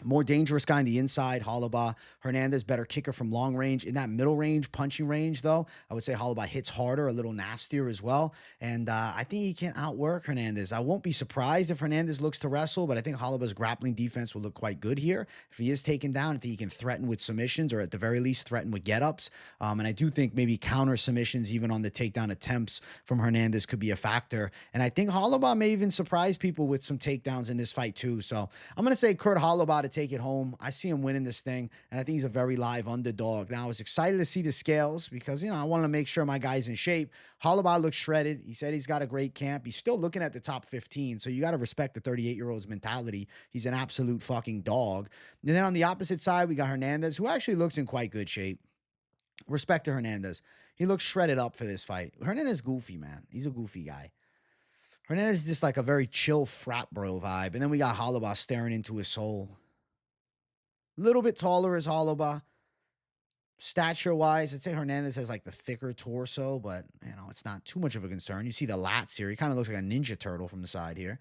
More dangerous guy on the inside, Holobaugh. Hernandez, better kicker from long range. In that middle range, punching range, though, I would say Holobaugh hits harder, a little nastier as well. And I think he can outwork Hernandez. I won't be surprised if Hernandez looks to wrestle, but I think Holobaugh's grappling defense will look quite good here. If he is taken down, I think he can threaten with submissions, or at the very least threaten with get-ups. And I do think maybe counter submissions, even on the takedown attempts from Hernandez, could be a factor. And I think Holobaugh may even surprise people with some takedowns in this fight too. So I'm going to say Kurt Holobaugh to take it home. I see him winning this thing, and I think he's a very live underdog. Now, I was excited to see the scales because, I want to make sure my guy's in shape. Holobaugh looks shredded. He said he's got a great camp. He's still looking at the top 15, so you got to respect the 38-year-old's mentality. He's an absolute fucking dog. And then on the opposite side, we got Hernandez, who actually looks in quite good shape. Respect to Hernandez. He looks shredded up for this fight. Hernandez is goofy, man. He's a goofy guy. Hernandez is just like a very chill frat bro vibe. And then we got Holobaugh staring into his soul. A little bit taller as Holobaugh. Stature-wise, I'd say Hernandez has like the thicker torso, but, it's not too much of a concern. You see the lats here. He kind of looks like a Ninja Turtle from the side here.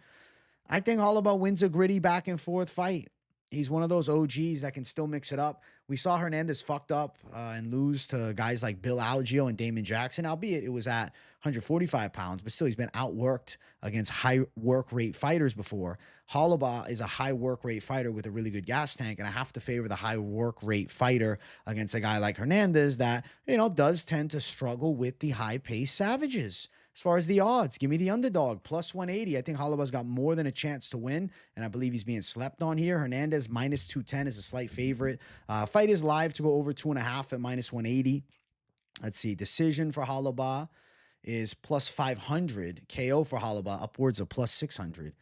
I think Holobaugh wins a gritty back and forth fight. He's one of those OGs that can still mix it up. We saw Hernandez fucked up and lose to guys like Bill Algeo and Damon Jackson, albeit it was at 145 pounds, but still he's been outworked against high work rate fighters before. Holobaugh is a high work rate fighter with a really good gas tank, and I have to favor the high work rate fighter against a guy like Hernandez that, does tend to struggle with the high pace savages. As far as the odds, give me the underdog, plus 180. I think Holobaugh's got more than a chance to win, and I believe he's being slept on here. Hernandez, minus 210 is a slight favorite. Fight is live to go over 2.5 at minus 180. Let's see. Decision for Holobaugh is plus 500. KO for Holobaugh, upwards of plus 600.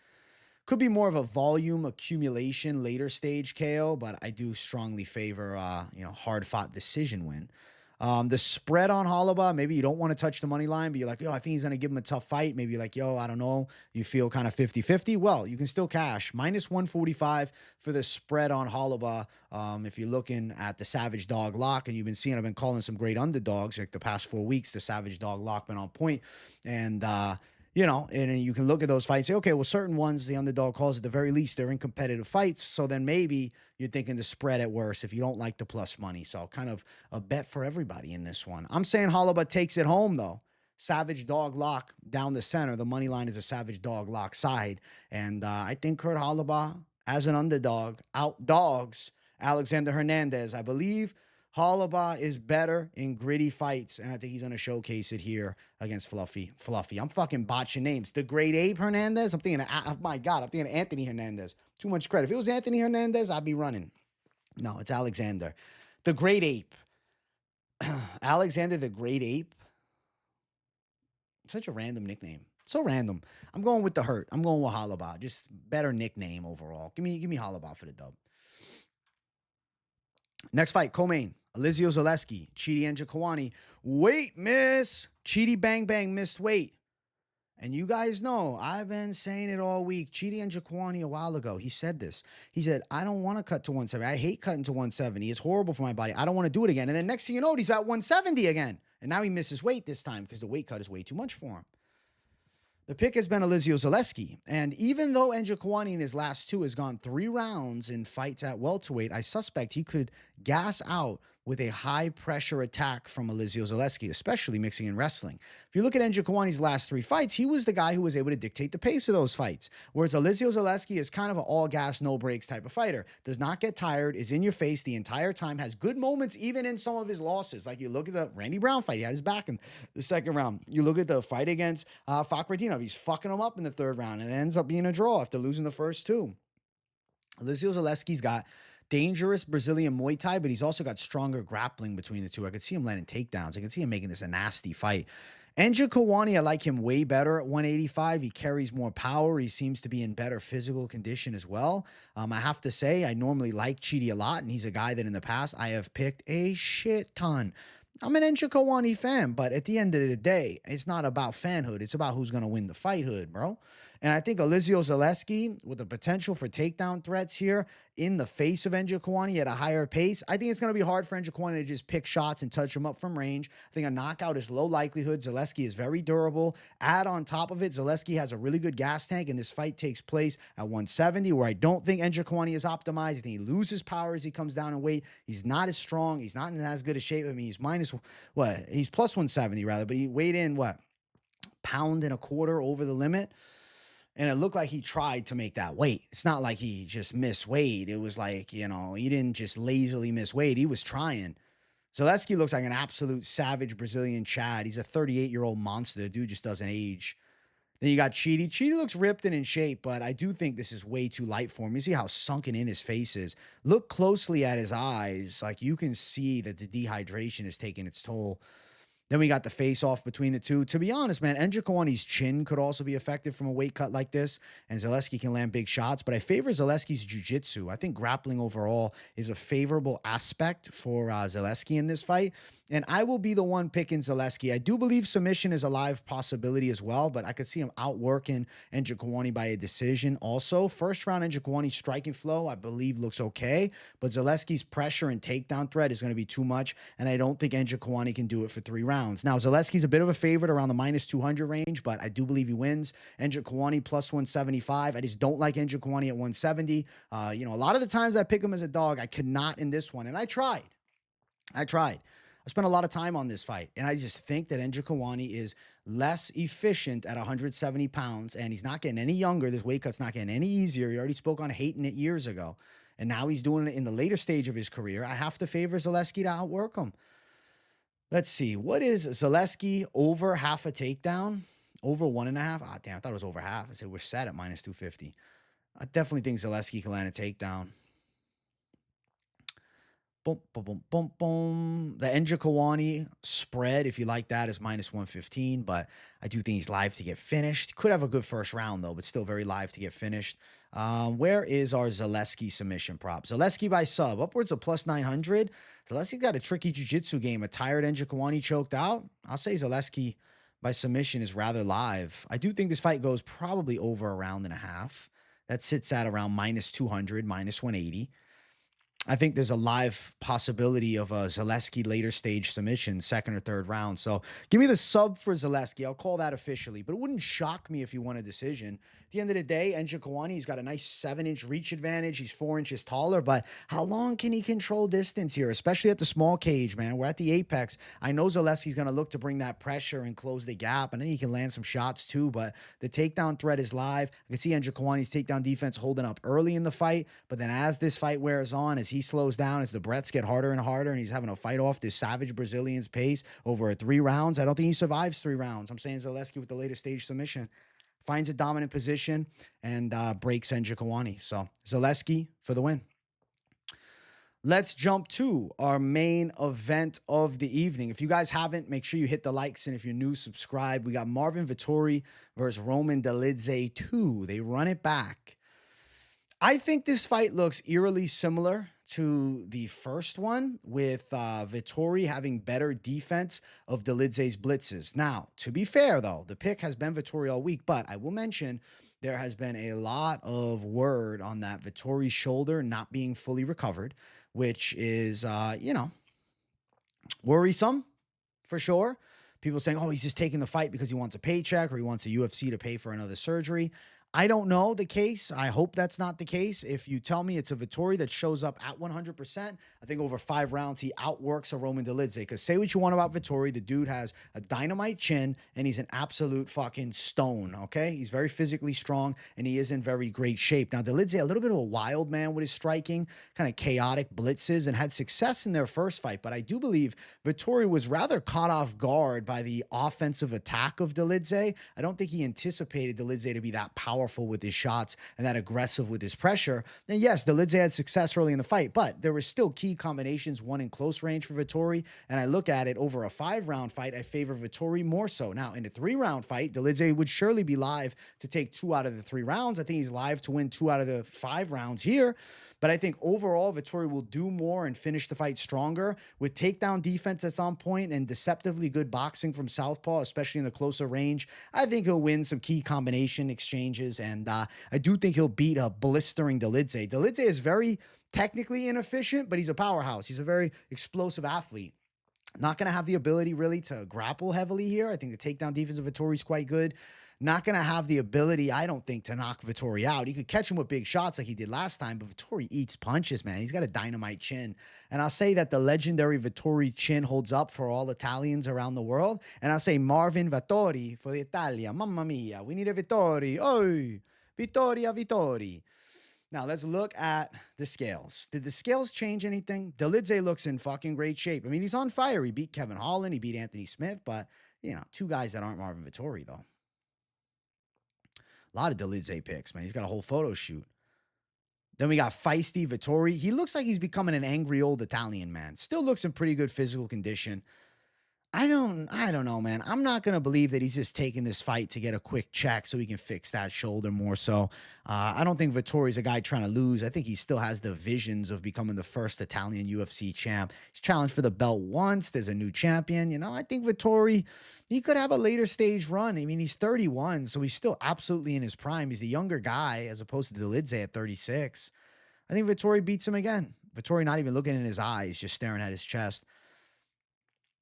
Could be more of a volume accumulation later stage KO, but I do strongly favor, hard-fought decision win. The spread on Holobaugh, maybe you don't want to touch the money line, but you're like, I think he's going to give him a tough fight. Maybe you're like, I don't know. You feel kind of 50-50. Well, you can still cash. Minus 145 for the spread on Holobaugh. If you're looking at the Savage Dog Lock, and you've been seeing, I've been calling some great underdogs like the past 4 weeks, the Savage Dog Lock been on point. And, and you can look at those fights, say, okay, well, certain ones, the underdog calls at the very least, they're in competitive fights. So then maybe you're thinking the spread at worst if you don't like the plus money. So kind of a bet for everybody in this one. I'm saying Holobaugh takes it home, though. Savage Dog Lock down the center. The money line is a Savage Dog Lock side. And I think Kurt Holobaugh, as an underdog, outdogs Alexander Hernandez. I believe Holobaugh is better in gritty fights, and I think he's going to showcase it here against Fluffy. I'm fucking botching names. The Great Ape Hernandez? I'm thinking, I'm thinking Anthony Hernandez. Too much credit. If it was Anthony Hernandez, I'd be running. No, it's Alexander. The Great Ape. Alexander the Great Ape? Such a random nickname. So random. I'm going with the Hurt. I'm going with Holobaugh. Just better nickname overall. Give me Holobaugh for the dub. Next fight, co-main. Elizio Zaleski, Chidi Njokuani. Weight miss. Chidi Bang Bang missed weight. And you guys know, I've been saying it all week. Chidi Njokuani a while ago, he said this. He said, I don't want to cut to 170. I hate cutting to 170. It's horrible for my body. I don't want to do it again. And then next thing you know, he's at 170 again. And now he misses weight this time because the weight cut is way too much for him. The pick has been Elizio Zaleski. And even though Njokuani in his last 2 has gone 3 rounds in fights at welterweight, I suspect he could gas out with a high-pressure attack from Elizio Zaleski, especially mixing in wrestling. If you look at Njokuani's last 3 fights, he was the guy who was able to dictate the pace of those fights, whereas Elizio Zaleski is kind of an all-gas, no-breaks type of fighter. Does not get tired, is in your face the entire time, has good moments even in some of his losses. Like you look at the Randy Brown fight, he had his back in the 2nd round. You look at the fight against Fakhretdinov, he's fucking him up in the 3rd round, and it ends up being a draw after losing the first 2. Elizio Zaleski's got dangerous Brazilian Muay Thai, but he's also got stronger grappling between the two. I could see him landing takedowns. I can see him making this a nasty fight. Njokuani, I like him way better at 185. He carries more power. He seems to be in better physical condition as well. I have to say, I normally like Chidi a lot, and he's a guy that in the past I have picked a shit ton. I'm an Njokuani fan, but at the end of the day, it's not about fanhood. It's about who's going to win the fighthood, bro. And I think Alizio Zaleski, with the potential for takedown threats here in the face of Njokuani at a higher pace, I think it's going to be hard for Njokuani to just pick shots and touch him up from range. I think a knockout is low likelihood. Zaleski is very durable. Add on top of it, Zaleski has a really good gas tank, and this fight takes place at 170, where I don't think Njokuani is optimized. I think he loses power as he comes down in weight. He's not as strong. He's not in as good a shape. I mean, he's plus 170 rather, but he weighed in pound and a quarter over the limit. And it looked like he tried to make that weight. It's not like he just missed weight. It was like, he didn't just lazily miss weight. He was trying. Zaleski looks like an absolute savage Brazilian Chad. He's a 38-year-old monster. The dude just doesn't age. Then you got Chidi. Chidi looks ripped and in shape, but I do think this is way too light for him. You see how sunken in his face is. Look closely at his eyes. Like, you can see that the dehydration is taking its toll. Then we got the face-off between the two. To be honest, man, Njokuani's chin could also be affected from a weight cut like this, and Zaleski can land big shots, but I favor Zaleski's jiu-jitsu. I think grappling overall is a favorable aspect for Zaleski in this fight, and I will be the one picking Zaleski. I do believe submission is a live possibility as well, but I could see him outworking Njokuani by a decision also. First round Njokuani's striking flow, I believe, looks okay, but Zaleski's pressure and takedown threat is going to be too much, and I don't think Njokuani can do it for 3 rounds. Now, Zaleski's a bit of a favorite around the minus 200 range, but I do believe he wins. Njokuani plus 175. I just don't like Njokuani at 170. A lot of the times I pick him as a dog. I could not in this one, and I tried. I spent a lot of time on this fight, and I just think that Njokuani is less efficient at 170 pounds, and he's not getting any younger. This weight cut's not getting any easier. He already spoke on hating it years ago, and now he's doing it in the later stage of his career. I have to favor Zaleski to outwork him. Let's see. What is Zaleski over half a takedown? Over 1.5? Ah, damn, I thought it was over half. I said we're set at minus 250. I definitely think Zaleski can land a takedown. Boom, boom, boom, boom, boom. The Njokuani spread, if you like that, is minus 115, but I do think he's live to get finished. Could have a good first round, though, but still very live to get finished. Where is our Zaleski submission prop? Zaleski by sub, upwards of plus 900. Zaleski's got a tricky jiu-jitsu game. A tired Njokuani choked out. I'll say Zaleski by submission is rather live. I do think this fight goes probably over a round and a half. That sits at around minus 200, minus 180. I think there's a live possibility of a Zaleski later stage submission, second or third round. So give me the sub for Zaleski. I'll call that officially, but it wouldn't shock me if he won a decision. At the end of the day, Njokuani's got a nice 7-inch reach advantage. He's 4 inches taller, but how long can he control distance here, especially at the small cage, man? We're at the apex. I know Zaleski's going to look to bring that pressure and close the gap. I think he can land some shots too, but the takedown threat is live. I can see Njokuani's takedown defense holding up early in the fight, but then as this fight wears on, as he slows down, as the breaths get harder and harder, and he's having to fight off this savage Brazilian's pace over 3 rounds, I don't think he survives 3 rounds. I'm saying Zaleski with the later stage submission. Finds a dominant position and breaks Njokuani. So Zaleski for the win. Let's jump to our main event of the evening. If you guys haven't, make sure you hit the likes, and if you're new, subscribe. We got Marvin Vettori versus Roman Dolidze 2. They run it back. I think this fight looks eerily similar to the first one, with Vettori having better defense of Dolidze's blitzes. Now, to be fair, though, the pick has been Vettori all week, but I will mention there has been a lot of word on that Vettori's shoulder not being fully recovered, which is, worrisome for sure. People saying, oh, he's just taking the fight because he wants a paycheck or he wants a UFC to pay for another surgery. I don't know the case. I hope that's not the case. If you tell me it's a Vettori that shows up at 100%, I think over 5 rounds, he outworks a Roman Dolidze. Because say what you want about Vettori, the dude has a dynamite chin, and he's an absolute fucking stone, okay? He's very physically strong, and he is in very great shape. Now, Dolidze, a little bit of a wild man with his striking, kind of chaotic blitzes, and had success in their first fight. But I do believe Vettori was rather caught off guard by the offensive attack of Dolidze. I don't think he anticipated Dolidze to be that powerful with his shots and that aggressive with his pressure. And yes, Dolidze had success early in the fight, but there were still key combinations won in close range for Vettori. And I look at it over a 5-round fight, I favor Vettori more so. Now, in a 3-round fight, Dolidze would surely be live to take 2 out of the 3 rounds. I think he's live to win 2 out of the 5 rounds here. But I think overall, Vettori will do more and finish the fight stronger with takedown defense that's on point and deceptively good boxing from southpaw, especially in the closer range. I think he'll win some key combination exchanges punches. And I do think he'll beat a blistering Dolidze. Dolidze is very technically inefficient, but he's a powerhouse. He's a very explosive athlete. Not going to have the ability really to grapple heavily here. I think the takedown defense of Vettori is quite good. Not going to have the ability, I don't think, to knock Vettori out. He could catch him with big shots like he did last time, but Vettori eats punches, man. He's got a dynamite chin. And I'll say that the legendary Vettori chin holds up for all Italians around the world. And I'll say Marvin Vettori for the Italia. Mamma mia, we need a Vettori. Oi, Vittoria, Vittori. Now, let's look at the scales. Did the scales change anything? Dolidze looks in fucking great shape. I mean, he's on fire. He beat Kevin Holland. He beat Anthony Smith. But, you know, two guys that aren't Marvin Vettori, though. A lot of Dolidze picks, man. He's got a whole photo shoot. Then we got feisty Vettori. He looks like he's becoming an angry old Italian man. Still looks in pretty good physical condition. I don't know, man. I'm not going to believe that he's just taking this fight to get a quick check so he can fix that shoulder more so. I don't think Vettori's a guy trying to lose. I think he still has the visions of becoming the first Italian UFC champ. He's challenged for the belt once. There's a new champion. You know, I think Vettori, he could have a later stage run. I mean, he's 31, so he's still absolutely in his prime. He's the younger guy as opposed to Dolidze at 36. I think Vettori beats him again. Vettori not even looking in his eyes, just staring at his chest.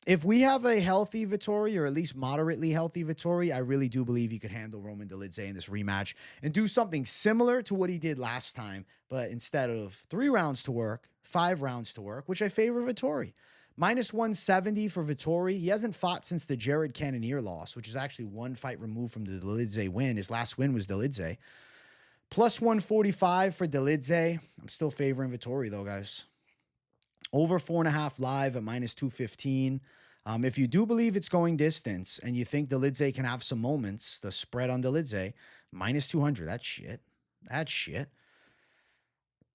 If we have a healthy Vettori, or at least moderately healthy Vettori, I really do believe he could handle Roman Dolidze in this rematch and do something similar to what he did last time, but instead of 3 rounds to work, 5 rounds to work, which I favor Vettori. Minus 170 for Vettori. He hasn't fought since the Jared Cannonier loss, which is actually 1 fight removed from the Dolidze win. His last win was Dolidze. Plus 145 for Dolidze. I'm still favoring Vettori, though, guys. Over 4.5 live at minus 215. If you do believe it's going distance and you think Dolidze can have some moments, the spread on Dolidze, minus 200. That's shit. That's shit.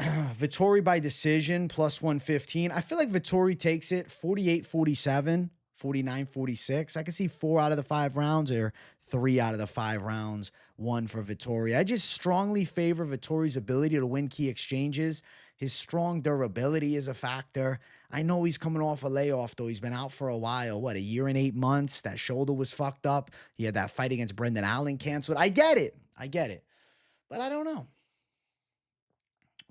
Vettori by decision, plus 115. I feel like Vettori takes it 48-47, 49-46. I can see 4 out of the 5 rounds or 3 out of the 5 rounds, 1 for Vettori. I just strongly favor Vettori's ability to win key exchanges. His strong durability is a factor. I know he's coming off a layoff, though. He's been out for a while. What, a year and 8 months? That shoulder was fucked up. He had that fight against Brendan Allen canceled. I get it. I get it. But I don't know.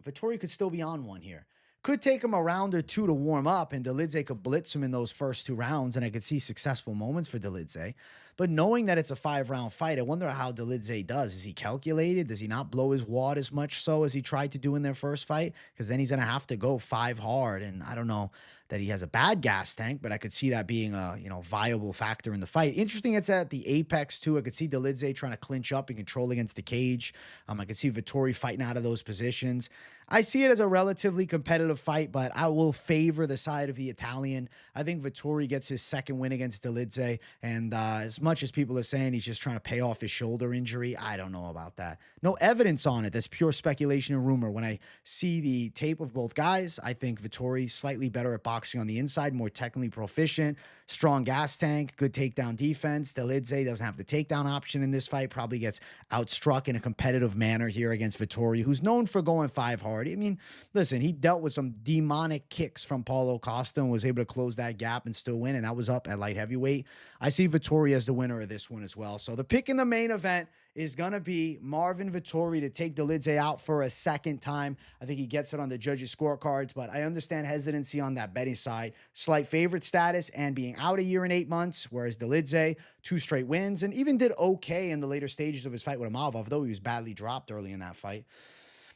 Vettori could still be on one here. Could take him a round or 2 to warm up, and Dolidze could blitz him in those first 2 rounds, and I could see successful moments for Dolidze. But knowing that it's a 5-round fight, I wonder how Dolidze does. Is he calculated? Does he not blow his wad as much so as he tried to do in their first fight? Because then he's going to have to go 5 hard, and I don't know that he has a bad gas tank, but I could see that being a viable factor in the fight. Interesting, it's at the apex too. I could see Dolidze trying to clinch up and control against the cage. I could see Vettori fighting out of those positions. I see it as a relatively competitive fight, but I will favor the side of the Italian. I think Vettori gets his second win against Dolidze, and as much as people are saying he's just trying to pay off his shoulder injury, I don't know about that. No evidence on it. That's pure speculation and rumor. When I see the tape of both guys, I think Vettori's slightly better at boxing on the inside, more technically proficient, strong gas tank, good takedown defense. Dolidze doesn't have the takedown option in this fight, probably gets outstruck in a competitive manner here against Vettori, who's known for going 5 hard. I mean, listen, he dealt with some demonic kicks from Costa and was able to close that gap and still win, and that was up at light heavyweight. I see Vettori as the winner of this one as well. So the pick in the main event is going to be Marvin Vettori to take Dolidze out for a second time. I think he gets it on the judges' scorecards, but I understand hesitancy on that betting side. Slight favorite status and being out a year and 8 months, whereas Dolidze, 2 straight wins and even did okay in the later stages of his fight with Imavov, though he was badly dropped early in that fight.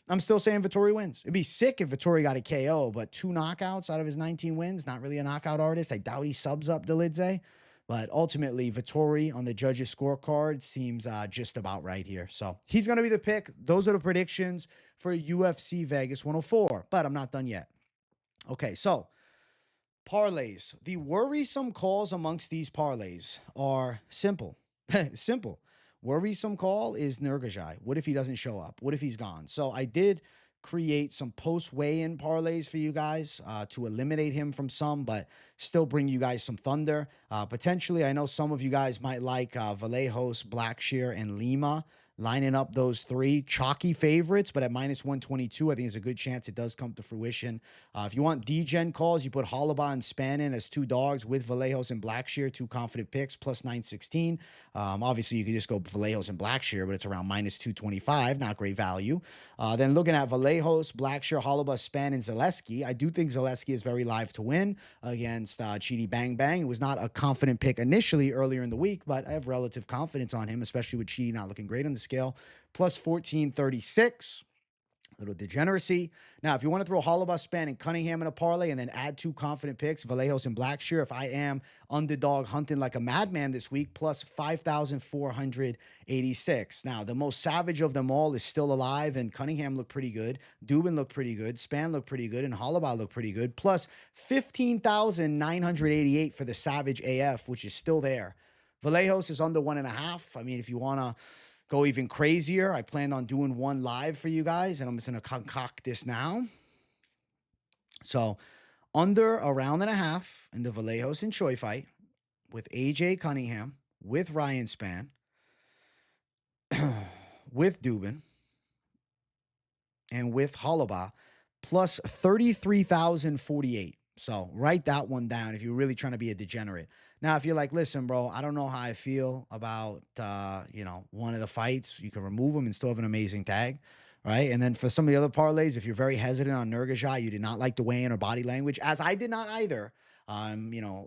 I'm still saying Vettori wins. It'd be sick if Vettori got a KO, but 2 knockouts out of his 19 wins, not really a knockout artist. I doubt he subs up Dolidze. But ultimately, Vettori on the judges' scorecard seems just about right here. So he's going to be the pick. Those are the predictions for UFC Vegas 104. But I'm not done yet. Okay, so parlays. The worrisome calls amongst these parlays are simple. Simple. Worrisome call is Nurgozhay. What if he doesn't show up? What if he's gone? So I did create some post-weigh-in parlays for you guys to eliminate him from some, but still bring you guys some thunder. Potentially, I know some of you guys might like Vallejos, Blackshear, and Lima. lining up those three chalky favorites, but at minus 122, I think there's a good chance it does come to fruition. If you want D-Gen calls, you put Holobaugh and Spann in as 2 dogs with Vallejos and Blackshear, 2 confident picks, plus 916. Obviously, you could just go Vallejos and Blackshear, but it's around minus 225, not great value. Then looking at Vallejos, Blackshear, Holobaugh, Spann, and Zaleski, I do think Zaleski is very live to win against Chidi Bang Bang. It was not a confident pick initially earlier in the week, but I have relative confidence on him, especially with Chidi not looking great on the scale. Plus 1436. A little degeneracy. Now, if you want to throw Holobaugh, Spann, and Cunningham in a parlay and then add 2 confident picks, Vallejos and Blackshear, if I am underdog hunting like a madman this week, plus 5,486. Now, the most savage of them all is still alive, and Cunningham looked pretty good. Duben looked pretty good. Spann looked pretty good, and Holobaugh looked pretty good. Plus 15,988 for the savage AF, which is still there. Vallejos is under 1.5. I mean, if you want to go even crazier, I planned on doing one live for you guys, and I'm just going to concoct this now. So under a round and a half in the Vallejos and Choi fight with AJ Cunningham, with Ryan Spann, with Duben, and with Holobaugh, plus 33,048. So write that one down if you're really trying to be a degenerate. Now, if you're like, listen, bro, I don't know how I feel about, one of the fights. You can remove them and still have an amazing tag, right? And then for some of the other parlays, if you're very hesitant on Nurgozhay, you did not like the weigh-in or body language, as I did not either.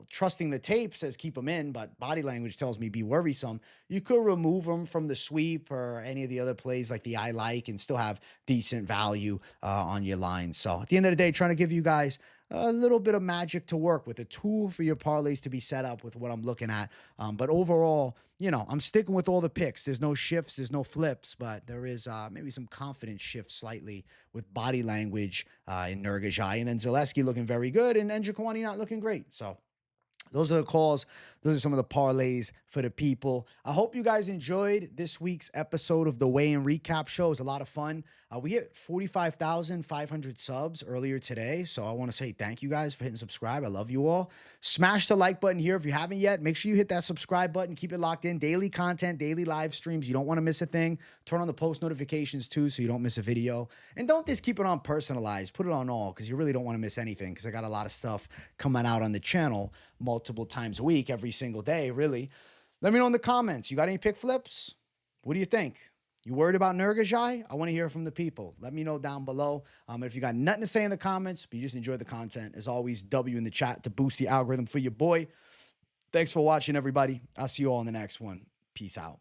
Trusting the tape says keep them in, but body language tells me be worrisome. You could remove them from the sweep or any of the other plays like the I like and still have decent value on your line. So at the end of the day, trying to give you guys a little bit of magic to work with, a tool for your parlays to be set up with what I'm looking at. But overall, I'm sticking with all the picks. There's no shifts, there's no flips, but there is maybe some confidence shifts slightly with body language in Nurgozhay. And then Zaleski looking very good and Njokuani not looking great. So those are the calls. Those are some of the parlays for the people. I hope you guys enjoyed this week's episode of the Weigh-In Recap Show. It was a lot of fun. We hit 45,500 subs earlier today, so I want to say thank you guys for hitting subscribe. I love you all. Smash the like button here if you haven't yet. Make sure you hit that subscribe button. Keep it locked in. Daily content, daily live streams. You don't want to miss a thing. Turn on the post notifications too so you don't miss a video. And don't just keep it on personalized. Put it on all because you really don't want to miss anything because I got a lot of stuff coming out on the channel multiple times a week, every single day, really. Let me know in the comments. You got any pick flips? What do you think? You worried about Nurgozhay? I want to hear from the people. Let me know down below. If you got nothing to say in the comments, but you just enjoy the content, as always, W in the chat to boost the algorithm for your boy. Thanks for watching, everybody. I'll see you all in the next one. Peace out.